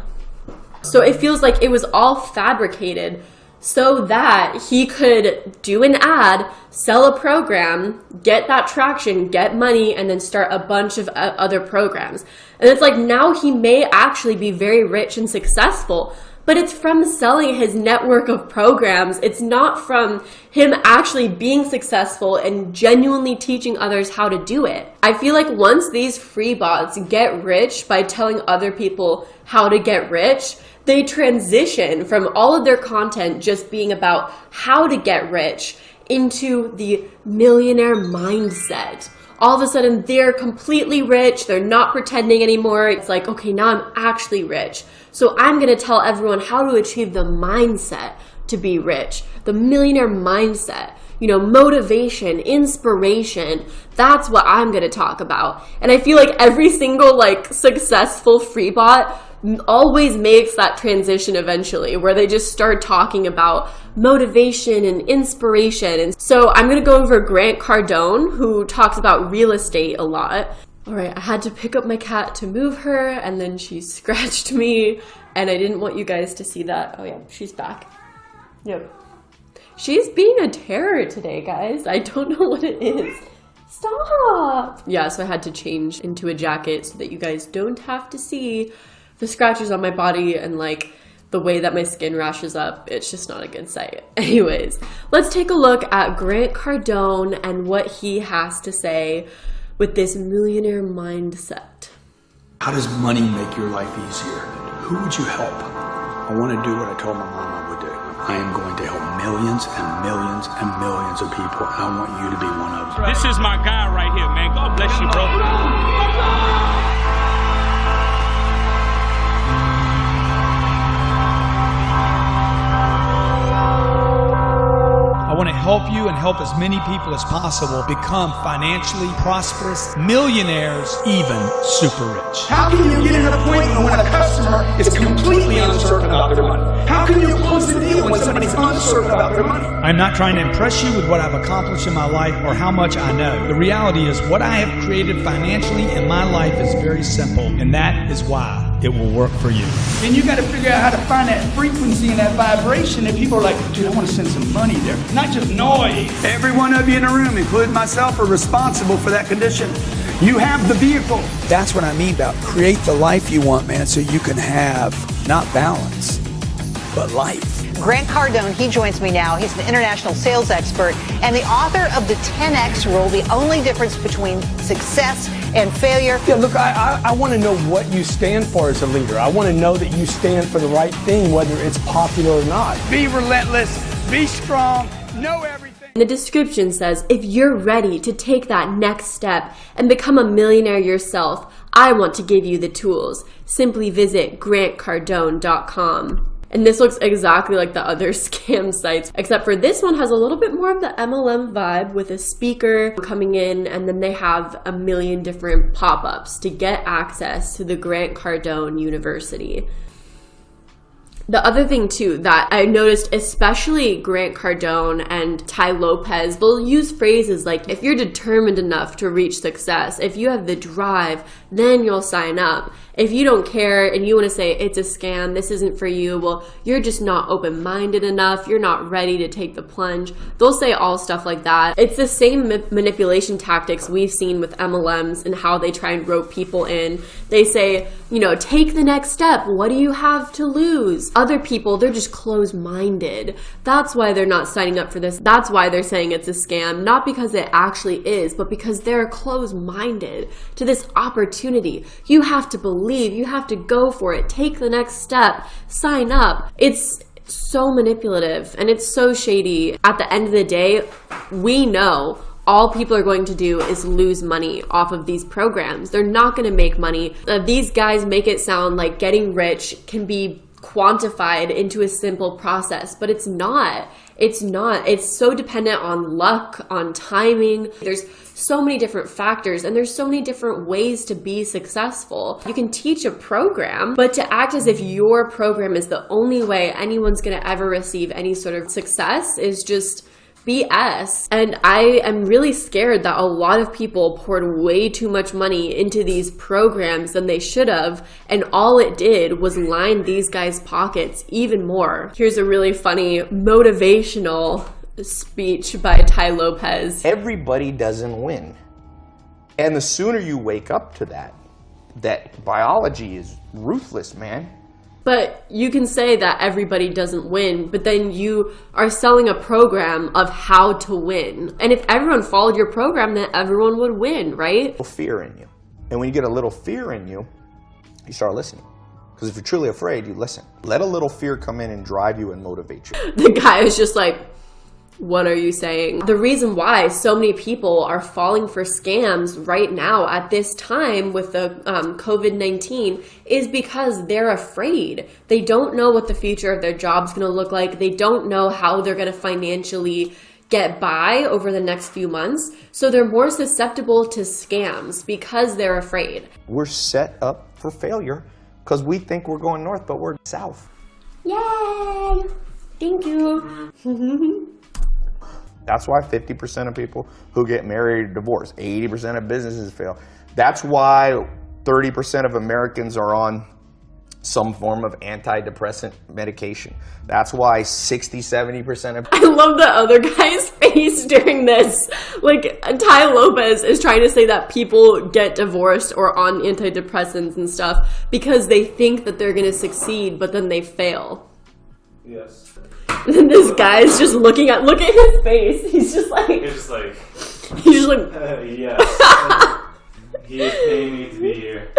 [SPEAKER 2] So it feels like it was all fabricated so that he could do an ad, sell a program, get that traction, get money, and then start a bunch of other programs. And it's like now he may actually be very rich and successful, but it's from selling his network of programs. It's not from him actually being successful and genuinely teaching others how to do it. I feel like once these free bots get rich by telling other people how to get rich, they transition from all of their content just being about how to get rich into the millionaire mindset. All of a sudden, they're completely rich. They're not pretending anymore. It's like, okay, now I'm actually rich. So I'm going to tell everyone how to achieve the mindset to be rich, the millionaire mindset. Motivation, inspiration, that's what I'm going to talk about. And I feel like every single successful free bot always makes that transition eventually where they just start talking about motivation and inspiration. And so I'm going to go over Grant Cardone, who talks about real estate a lot. All right, I had to pick up my cat to move her, and then she scratched me, and I didn't want you guys to see that. Oh yeah, she's back. Yep. She's being a terror today, guys. I don't know what it is. Stop! Yeah, so I had to change into a jacket so that you guys don't have to see the scratches on my body and the way that my skin rashes up. It's just not a good sight. Anyways, let's take a look at Grant Cardone and what he has to say with this millionaire mindset.
[SPEAKER 3] How does money make your life easier? Who would you help?
[SPEAKER 11] I want to do what I told my mom I would do.
[SPEAKER 3] I am going to help millions and millions and millions of people. I want you to be one of them.
[SPEAKER 11] This is my guy right here, man. God bless you, bro.
[SPEAKER 3] I want to help you and help as many people as possible become financially prosperous, millionaires, even super rich.
[SPEAKER 12] How can you get in an appointment when a customer is completely uncertain about their money? How can you close the deal when somebody's uncertain about their money?
[SPEAKER 3] I'm not trying to impress you with what I've accomplished in my life or how much I know. The reality is what I have created financially in my life is very simple, and that is why it will work for you.
[SPEAKER 12] And you got to figure out how to find that frequency and that vibration. And people are like, dude, I want to send some money there. Not just noise. Every one of you in the room, including myself, are responsible for that condition. You have the vehicle.
[SPEAKER 3] That's what I mean about create the life you want, man, so you can have not balance, but life.
[SPEAKER 13] Grant Cardone, he joins me now. He's an international sales expert and the author of the 10X Rule, the only difference between success and failure.
[SPEAKER 14] Yeah, look, I want to know what you stand for as a leader. I want to know that you stand for the right thing, whether it's popular or not.
[SPEAKER 12] Be relentless, be strong, know everything.
[SPEAKER 2] The description says, if you're ready to take that next step and become a millionaire yourself, I want to give you the tools. Simply visit grantcardone.com. And this looks exactly like the other scam sites, except for this one has a little bit more of the MLM vibe with a speaker coming in, and then they have a million different pop-ups to get access to the Grant Cardone University. The other thing too that I noticed, especially Grant Cardone and 𝗙 Lopez, they'll use phrases like, if you're determined enough to reach success, if you have the drive, then you'll sign up. If you don't care and you want to say it's a scam, this isn't for you, well, you're just not open-minded enough, you're not ready to take the plunge. They'll say all stuff like that. It's the same manipulation tactics we've seen with MLMs and how they try and rope people in. They say, you know, take the next step. What do you have to lose? Other people, they're just closed-minded. That's why they're not signing up for this. That's why they're saying it's a scam. Not because it actually is, but because they're closed-minded to this opportunity. You have to believe. You have to go for it. Take the next step. Sign up. It's so manipulative and it's so shady. At the end of the day, we know all people are going to do is lose money off of these programs. They're not going to make money. These guys make it sound like getting rich can be quantified into a simple process, but it's not. It's not. It's so dependent on luck, on timing. There's so many different factors and there's so many different ways to be successful. You can teach a program, but to act as if your program is the only way anyone's going to ever receive any sort of success is just BS. And I am really scared that a lot of people poured way too much money into these programs than they should have, and all it did was line these guys' pockets even more. Here's a really funny motivational speech by 𝗙 Lopez.
[SPEAKER 1] Everybody doesn't win. And the sooner you wake up to that biology is ruthless, man.
[SPEAKER 2] But you can say that everybody doesn't win, but then you are selling a program of how to win. And if everyone followed your program, then everyone would win, right?
[SPEAKER 1] Fear in you. And when you get a little fear in you, you start listening. Because if you're truly afraid, you listen. Let a little fear come in and drive you and motivate you.
[SPEAKER 2] The guy is just like, what are you saying? The reason why so many people are falling for scams right now at this time with the COVID-19 is because they're afraid. They don't know what the future of their job's going to look like. They don't know how they're going to financially get by over the next few months. So they're more susceptible to scams because they're afraid.
[SPEAKER 1] We're set up for failure because we think we're going north, but we're south.
[SPEAKER 2] Yay! Thank you.
[SPEAKER 1] That's why 50% of people who get married divorce, 80% of businesses fail. That's why 30% of Americans are on some form of antidepressant medication. That's why 60-70% of...
[SPEAKER 2] I love the other guy's face during this. Like, 𝗙 Lopez is trying to say that people get divorced or on antidepressants and stuff because they think that they're going to succeed, but then they fail.
[SPEAKER 15] Yes.
[SPEAKER 2] And this guy's just look at his face. He's just like...
[SPEAKER 15] Yes. He is paying me to be here.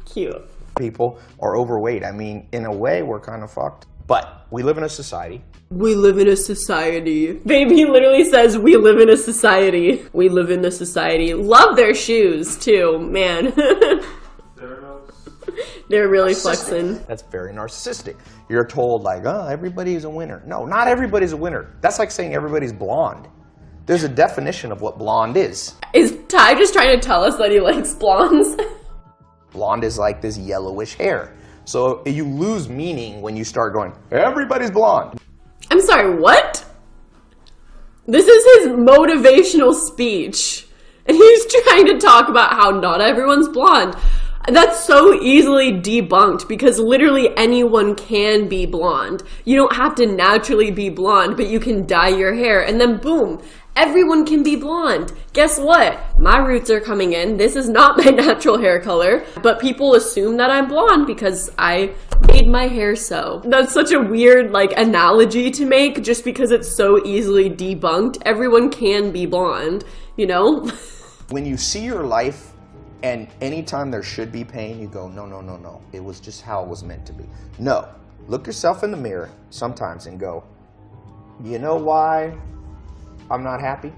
[SPEAKER 2] Cute.
[SPEAKER 1] People are overweight. I mean, in a way, we're kind of fucked. But we live in a society.
[SPEAKER 2] We live in a society. Baby, he literally says, we live in a society. We live in a society. Love their shoes, too, man. They're really flexing.
[SPEAKER 1] That's very narcissistic. You're told, like, oh, everybody's a winner. No, not everybody's a winner. That's like saying everybody's blonde. There's a definition of what blonde is.
[SPEAKER 2] Is Ty just trying to tell us that he likes blondes?
[SPEAKER 1] Blonde is like this yellowish hair. So you lose meaning when you start going, everybody's blonde.
[SPEAKER 2] I'm sorry, what? This is his motivational speech. And he's trying to talk about how not everyone's blonde. That's so easily debunked because literally anyone can be blonde. You don't have to naturally be blonde, but you can dye your hair and then boom, everyone can be blonde. Guess what? My roots are coming in. This is not my natural hair color, but people assume that I'm blonde because I made my hair so. That's such a weird like analogy to make just because it's so easily debunked. Everyone can be blonde, you know?
[SPEAKER 1] When you see your life and anytime there should be pain, you go, no, no, no, no. It was just how it was meant to be. No. Look yourself in the mirror sometimes and go, you know why I'm not happy?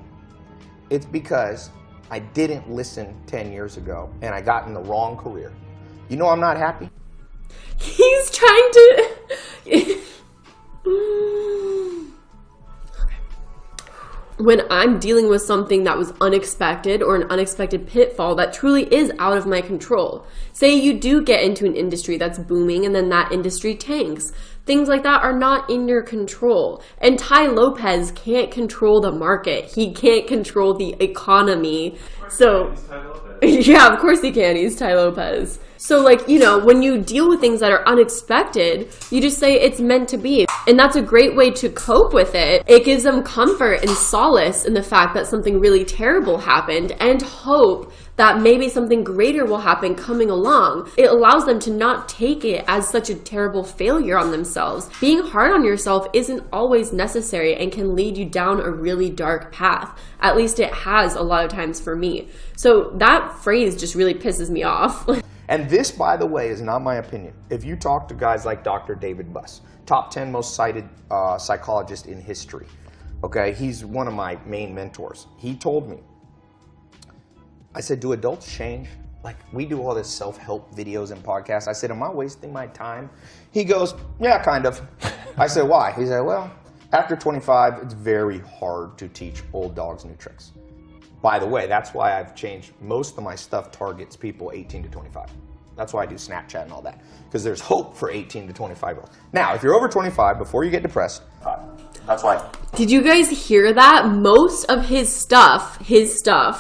[SPEAKER 1] It's because I didn't listen 10 years ago and I got in the wrong career. You know I'm not happy?
[SPEAKER 2] He's trying to... When I'm dealing with something that was unexpected or an unexpected pitfall that truly is out of my control. Say you do get into an industry that's booming and then that industry tanks. Things like that are not in your control. And Tai Lopez can't control the market. He can't control the economy. So, yeah, of course he can. He's Tai Lopez. So like, you know, when you deal with things that are unexpected, you just say it's meant to be. And that's a great way to cope with it. It gives them comfort and solace in the fact that something really terrible happened and hope that maybe something greater will happen coming along. It allows them to not take it as such a terrible failure on themselves. Being hard on yourself isn't always necessary and can lead you down a really dark path. At least it has a lot of times for me. So that phrase just really pisses me off.
[SPEAKER 1] And this, by the way, is not my opinion. If you talk to guys like Dr. David Buss, top 10 most cited psychologist in history, okay? He's one of my main mentors. He told me, I said, do adults change? Like, we do all this self-help videos and podcasts. I said, am I wasting my time? He goes, yeah, kind of. I said, why? He said, well, after 25, it's very hard to teach old dogs new tricks. By the way, that's why I've changed. Most of my stuff targets people 18 to 25. That's why I do Snapchat and all that, because there's hope for 18 to 25-year-olds. Now, if you're over 25, before you get depressed, that's why.
[SPEAKER 2] Did you guys hear that? Most of his stuff,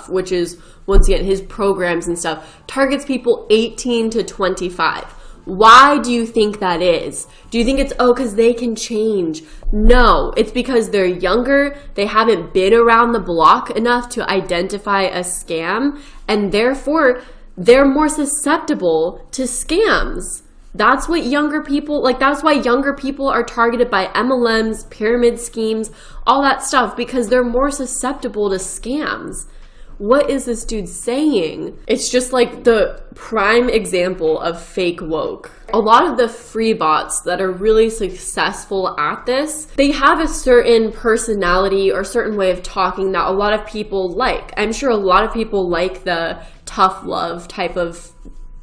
[SPEAKER 2] which is, once again, his programs and stuff, targets people 18 to 25. Why do you think that is? Do you think it's, oh, because they can change? No, it's because they're younger, they haven't been around the block enough to identify a scam, and therefore, they're more susceptible to scams. That's what younger people, like that's why younger people are targeted by MLMs, pyramid schemes, all that stuff, because they're more susceptible to scams. What is this dude saying? It's just like the prime example of fake woke. A lot of the free bots that are really successful at this, they have a certain personality or certain way of talking that a lot of people like. I'm sure a lot of people like the tough love type of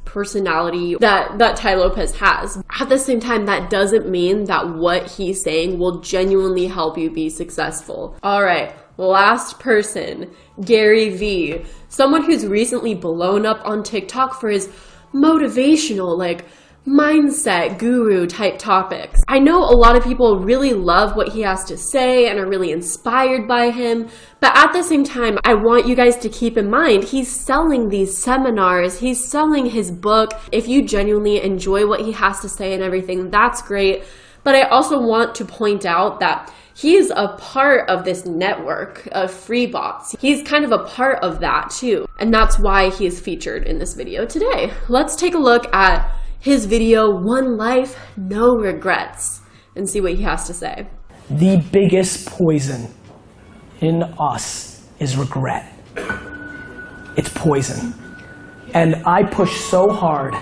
[SPEAKER 2] personality that Tai Lopez has. At the same time, that doesn't mean that what he's saying will genuinely help you be successful. All right. Last person, Gary Vee, someone who's recently blown up on TikTok for his motivational, like, mindset guru type topics. I know a lot of people really love what he has to say and are really inspired by him, but at the same time, I want you guys to keep in mind, he's selling these seminars, he's selling his book. If you genuinely enjoy what he has to say and everything, that's great. But I also want to point out that he's a part of this network of free bots. He's kind of a part of that too. And that's why he is featured in this video today. Let's take a look at his video, One Life, No Regrets, and see what he has to say.
[SPEAKER 16] The biggest poison in us is regret. It's poison. And I push so hard,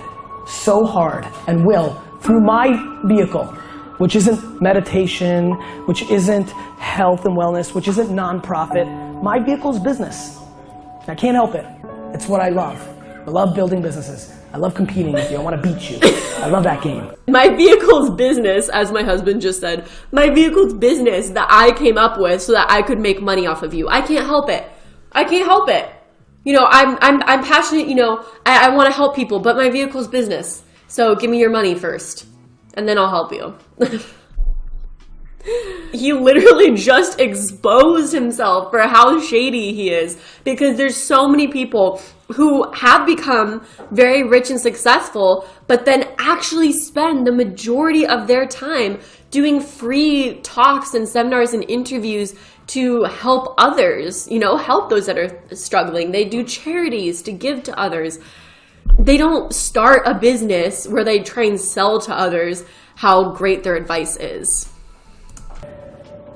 [SPEAKER 16] and will, through my vehicle, which isn't meditation, which isn't health and wellness, which isn't nonprofit. My vehicle's business. I can't help it. It's what I love. I love building businesses. I love competing with you. I want to beat you. I love that game.
[SPEAKER 2] My vehicle's business, as my husband just said, my vehicle's business that I came up with so that I could make money off of you. I can't help it. I can't help it. You know, I'm passionate, you know, I want to help people, but my vehicle's business. So give me your money first, and then I'll help you. He literally just exposed himself for how shady he is, because there's so many people who have become very rich and successful, but then actually spend the majority of their time doing free talks and seminars and interviews to help others, you know, help those that are struggling. They do charities to give to others. They don't start a business where they try and sell to others how great their advice is.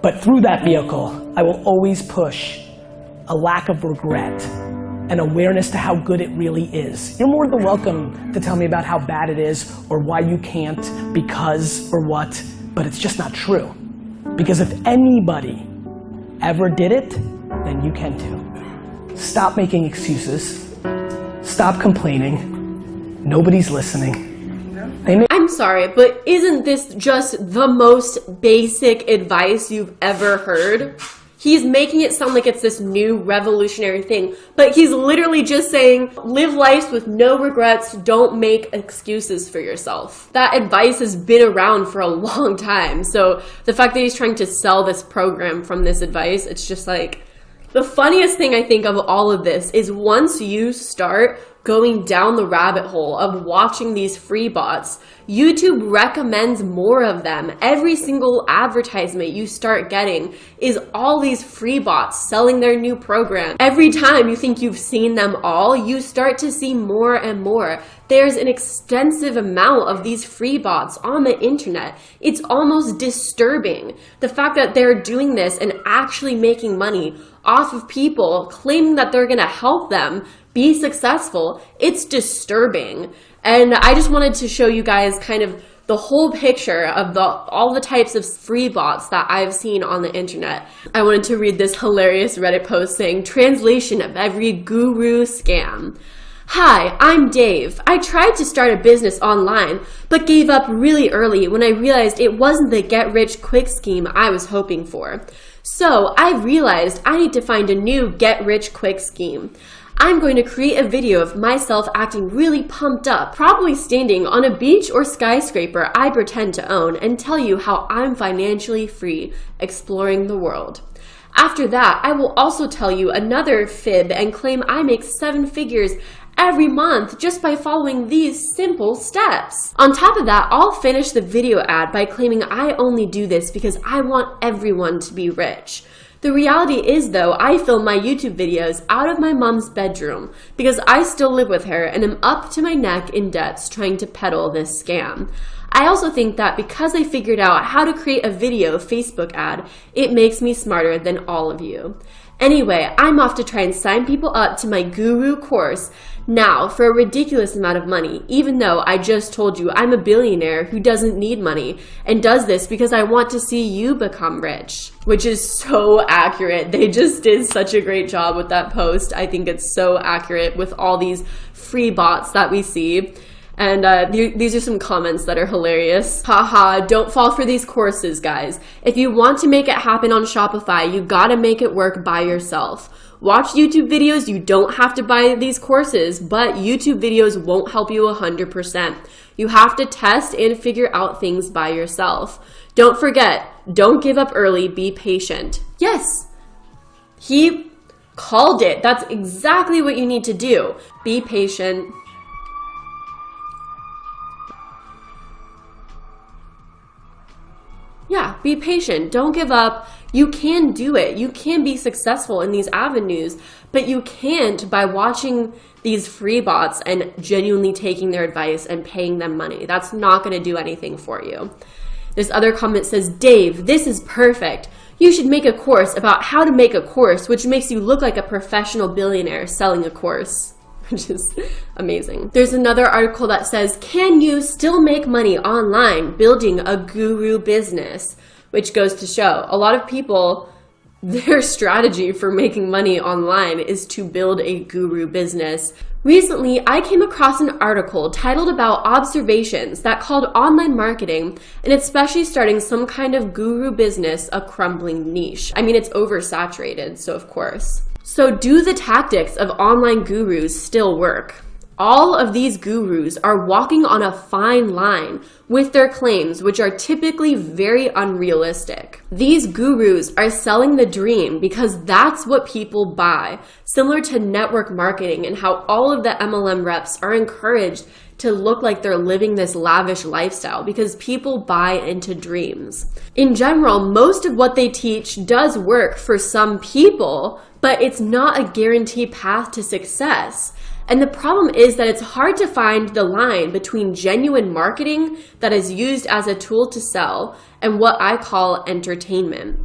[SPEAKER 16] But through that vehicle, I will always push a lack of regret and awareness to how good it really is. You're more than welcome to tell me about how bad it is or why you can't, because or what, but it's just not true. Because if anybody ever did it, then you can too. Stop making excuses. Stop complaining. Nobody's listening.
[SPEAKER 2] I'm sorry, but isn't this just the most basic advice you've ever heard? He's making it sound like it's this new revolutionary thing, but he's literally just saying, live life with no regrets, don't make excuses for yourself. That advice has been around for a long time, so the fact that he's trying to sell this program from this advice, it's just like, the funniest thing I think of all of this is once you start going down the rabbit hole of watching these free bots, YouTube recommends more of them. Every single advertisement you start getting is all these free bots selling their new program. Every time you think you've seen them all, you start to see more and more. There's an extensive amount of these free bots on the internet. It's almost disturbing. The fact that they're doing this and actually making money off of people claiming that they're gonna help them be successful, it's disturbing. And I just wanted to show you guys kind of the whole picture of all the types of free bots that I've seen on the internet. I wanted to read this hilarious Reddit post saying, translation of every guru scam. Hi, I'm Dave. I tried to start a business online, but gave up really early when I realized it wasn't the get-rich-quick scheme I was hoping for. So I realized I need to find a new get-rich-quick scheme. I'm going to create a video of myself acting really pumped up, probably standing on a beach or skyscraper I pretend to own, and tell you how I'm financially free, exploring the world. After that, I will also tell you another fib and claim I make 7 figures every month just by following these simple steps. On top of that, I'll finish the video ad by claiming I only do this because I want everyone to be rich. The reality is, though, I film my YouTube videos out of my mom's bedroom because I still live with her and am up to my neck in debts trying to peddle this scam. I also think that because I figured out how to create a video Facebook ad, it makes me smarter than all of you. Anyway, I'm off to try and sign people up to my guru course now for a ridiculous amount of money, even though I just told you I'm a billionaire who doesn't need money and does this because I want to see you become rich. Which is so accurate. They just did such a great job with that post. I think it's so accurate with all these free bots that we see. And these are some comments that are hilarious. Haha, don't fall for these courses, guys. If you want to make it happen on Shopify, you gotta make it work by yourself. Watch YouTube videos, you don't have to buy these courses, but YouTube videos won't help you 100%. You have to test and figure out things by yourself. Don't forget, don't give up early, be patient. Yes, he called it. That's exactly what you need to do. Be patient. Yeah, be patient. Don't give up. You can do it. You can be successful in these avenues, but you can't by watching these free bots and genuinely taking their advice and paying them money. That's not going to do anything for you. This other comment says, Dave, this is perfect. You should make a course about how to make a course, which makes you look like a professional billionaire selling a course. which is amazing. There's another article that says, can you still make money online building a guru business? Which goes to show a lot of people, their strategy for making money online is to build a guru business. Recently, I came across an article titled about observations that called online marketing, and especially starting some kind of guru business, a crumbling niche. I mean, it's oversaturated, so of course. So do the tactics of online gurus still work? All of these gurus are walking on a fine line with their claims, which are typically very unrealistic. These gurus are selling the dream because that's what people buy, similar to network marketing and how all of the MLM reps are encouraged to look like they're living this lavish lifestyle because people buy into dreams. In general, most of what they teach does work for some people, but it's not a guaranteed path to success. And the problem is that it's hard to find the line between genuine marketing that is used as a tool to sell and what I call entertainment.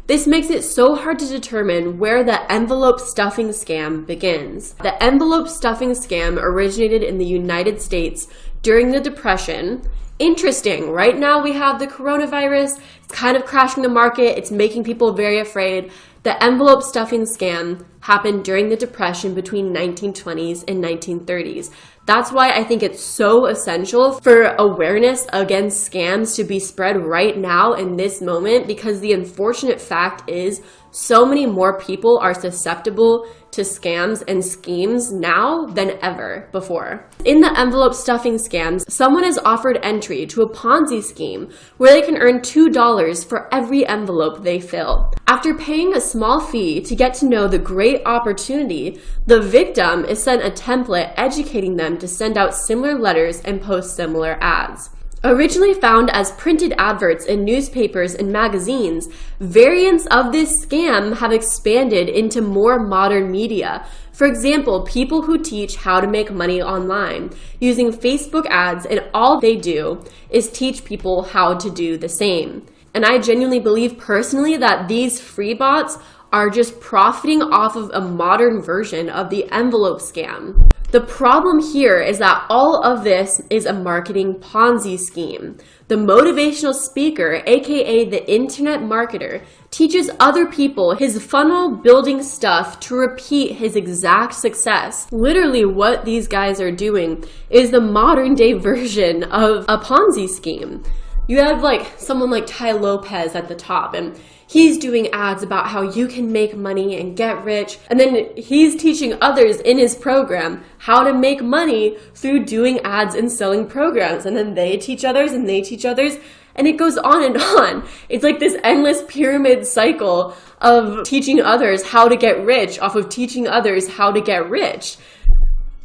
[SPEAKER 2] This makes it so hard to determine where the envelope stuffing scam begins. The envelope stuffing scam originated in the United States during the Depression. Interesting, right now we have the coronavirus, it's kind of crashing the market, it's making people very afraid. The envelope stuffing scam happened during the Depression between 1920s and 1930s. That's why I think it's so essential for awareness against scams to be spread right now in this moment, because the unfortunate fact is so many more people are susceptible to scams and schemes now than ever before. In the envelope stuffing scams, someone is offered entry to a Ponzi scheme where they can earn $2 for every envelope they fill. After paying a small fee to get to know the great opportunity, the victim is sent a template educating them to send out similar letters and post similar ads. Originally found as printed adverts in newspapers and magazines, variants of this scam have expanded into more modern media. For example, people who teach how to make money online using Facebook ads, and all they do is teach people how to do the same. And I genuinely believe personally that these free bots are just profiting off of a modern version of the envelope scam. The problem here is that all of this is a marketing Ponzi scheme. The motivational speaker, aka the internet marketer, teaches other people his funnel building stuff to repeat his exact success. Literally what these guys are doing is the modern day version of a Ponzi scheme. You have like someone like Tai Lopez at the top, and he's doing ads about how you can make money and get rich. And then he's teaching others in his program how to make money through doing ads and selling programs. And then they teach others and they teach others. And it goes on and on. It's like this endless pyramid cycle of teaching others how to get rich off of teaching others how to get rich,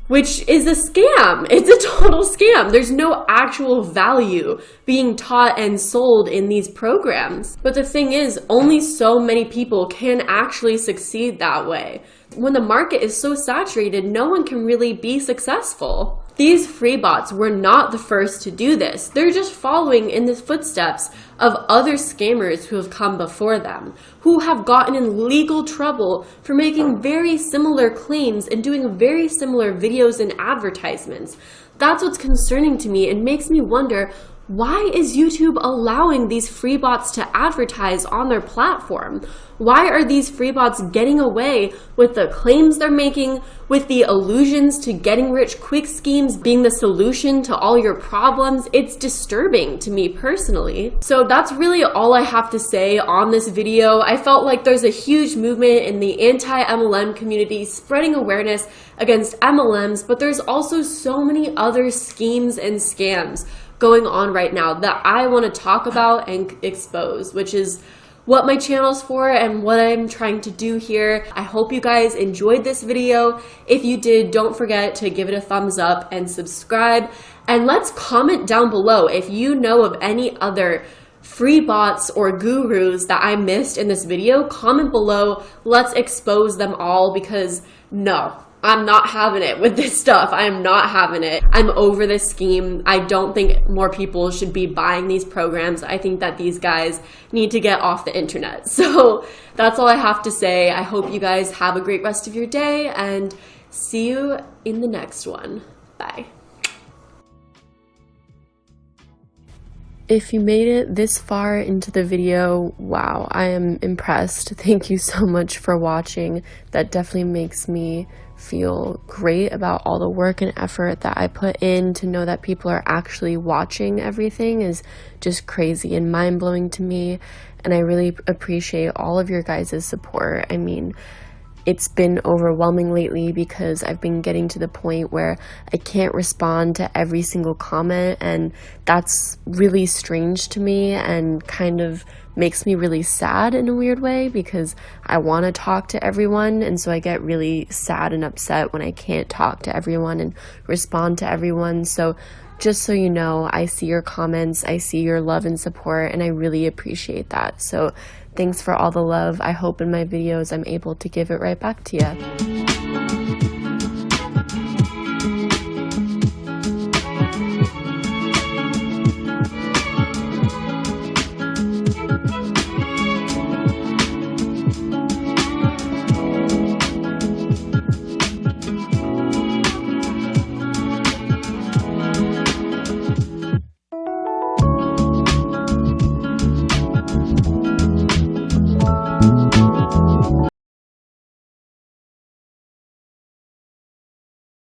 [SPEAKER 2] which is a scam. It's a total scam. There's no actual value being taught and sold in these programs. But the thing is, only so many people can actually succeed that way. When the market is so saturated, no one can really be successful. These free bots were not the first to do this. They're just following in the footsteps of other scammers who have come before them, who have gotten in legal trouble for making very similar claims and doing very similar videos and advertisements. That's what's concerning to me and makes me wonder, why is YouTube allowing these free bots to advertise on their platform? Why are these free bots getting away with the claims they're making, with the allusions to getting rich quick schemes being the solution to all your problems? It's disturbing to me personally. So that's really all I have to say on this video. I felt like there's a huge movement in the anti-MLM community spreading awareness against MLMs, but there's also so many other schemes and scams going on right now that I want to talk about and expose, which is what my channel's for and what I'm trying to do here. I hope you guys enjoyed this video. If you did, don't forget to give it a thumbs up and subscribe. And let's comment down below if you know of any other free bots or gurus that I missed in this video. Comment below. Let's expose them all, because no, I'm not having it with this stuff. I am not having it. I'm over this scheme. I don't think more people should be buying these programs. I think that these guys need to get off the internet. So that's all I have to say. I hope you guys have a great rest of your day and See you in the next one. Bye. If you made it this far into the video, wow, I am impressed. Thank you so much for watching. That definitely makes me feel great about all the work and effort that I put in. To know that people are actually watching everything is just crazy and mind-blowing to me, and I really appreciate all of your guys' support. I mean, it's been overwhelming lately because I've been getting to the point where I can't respond to every single comment, and that's really strange to me and kind of makes me really sad in a weird way, because I want to talk to everyone, and so I get really sad and upset when I can't talk to everyone and respond to everyone. So just so you know, I see your comments, I see your love and support, and I really appreciate that. So thanks for all the love. I hope in my videos I'm able to give it right back to you.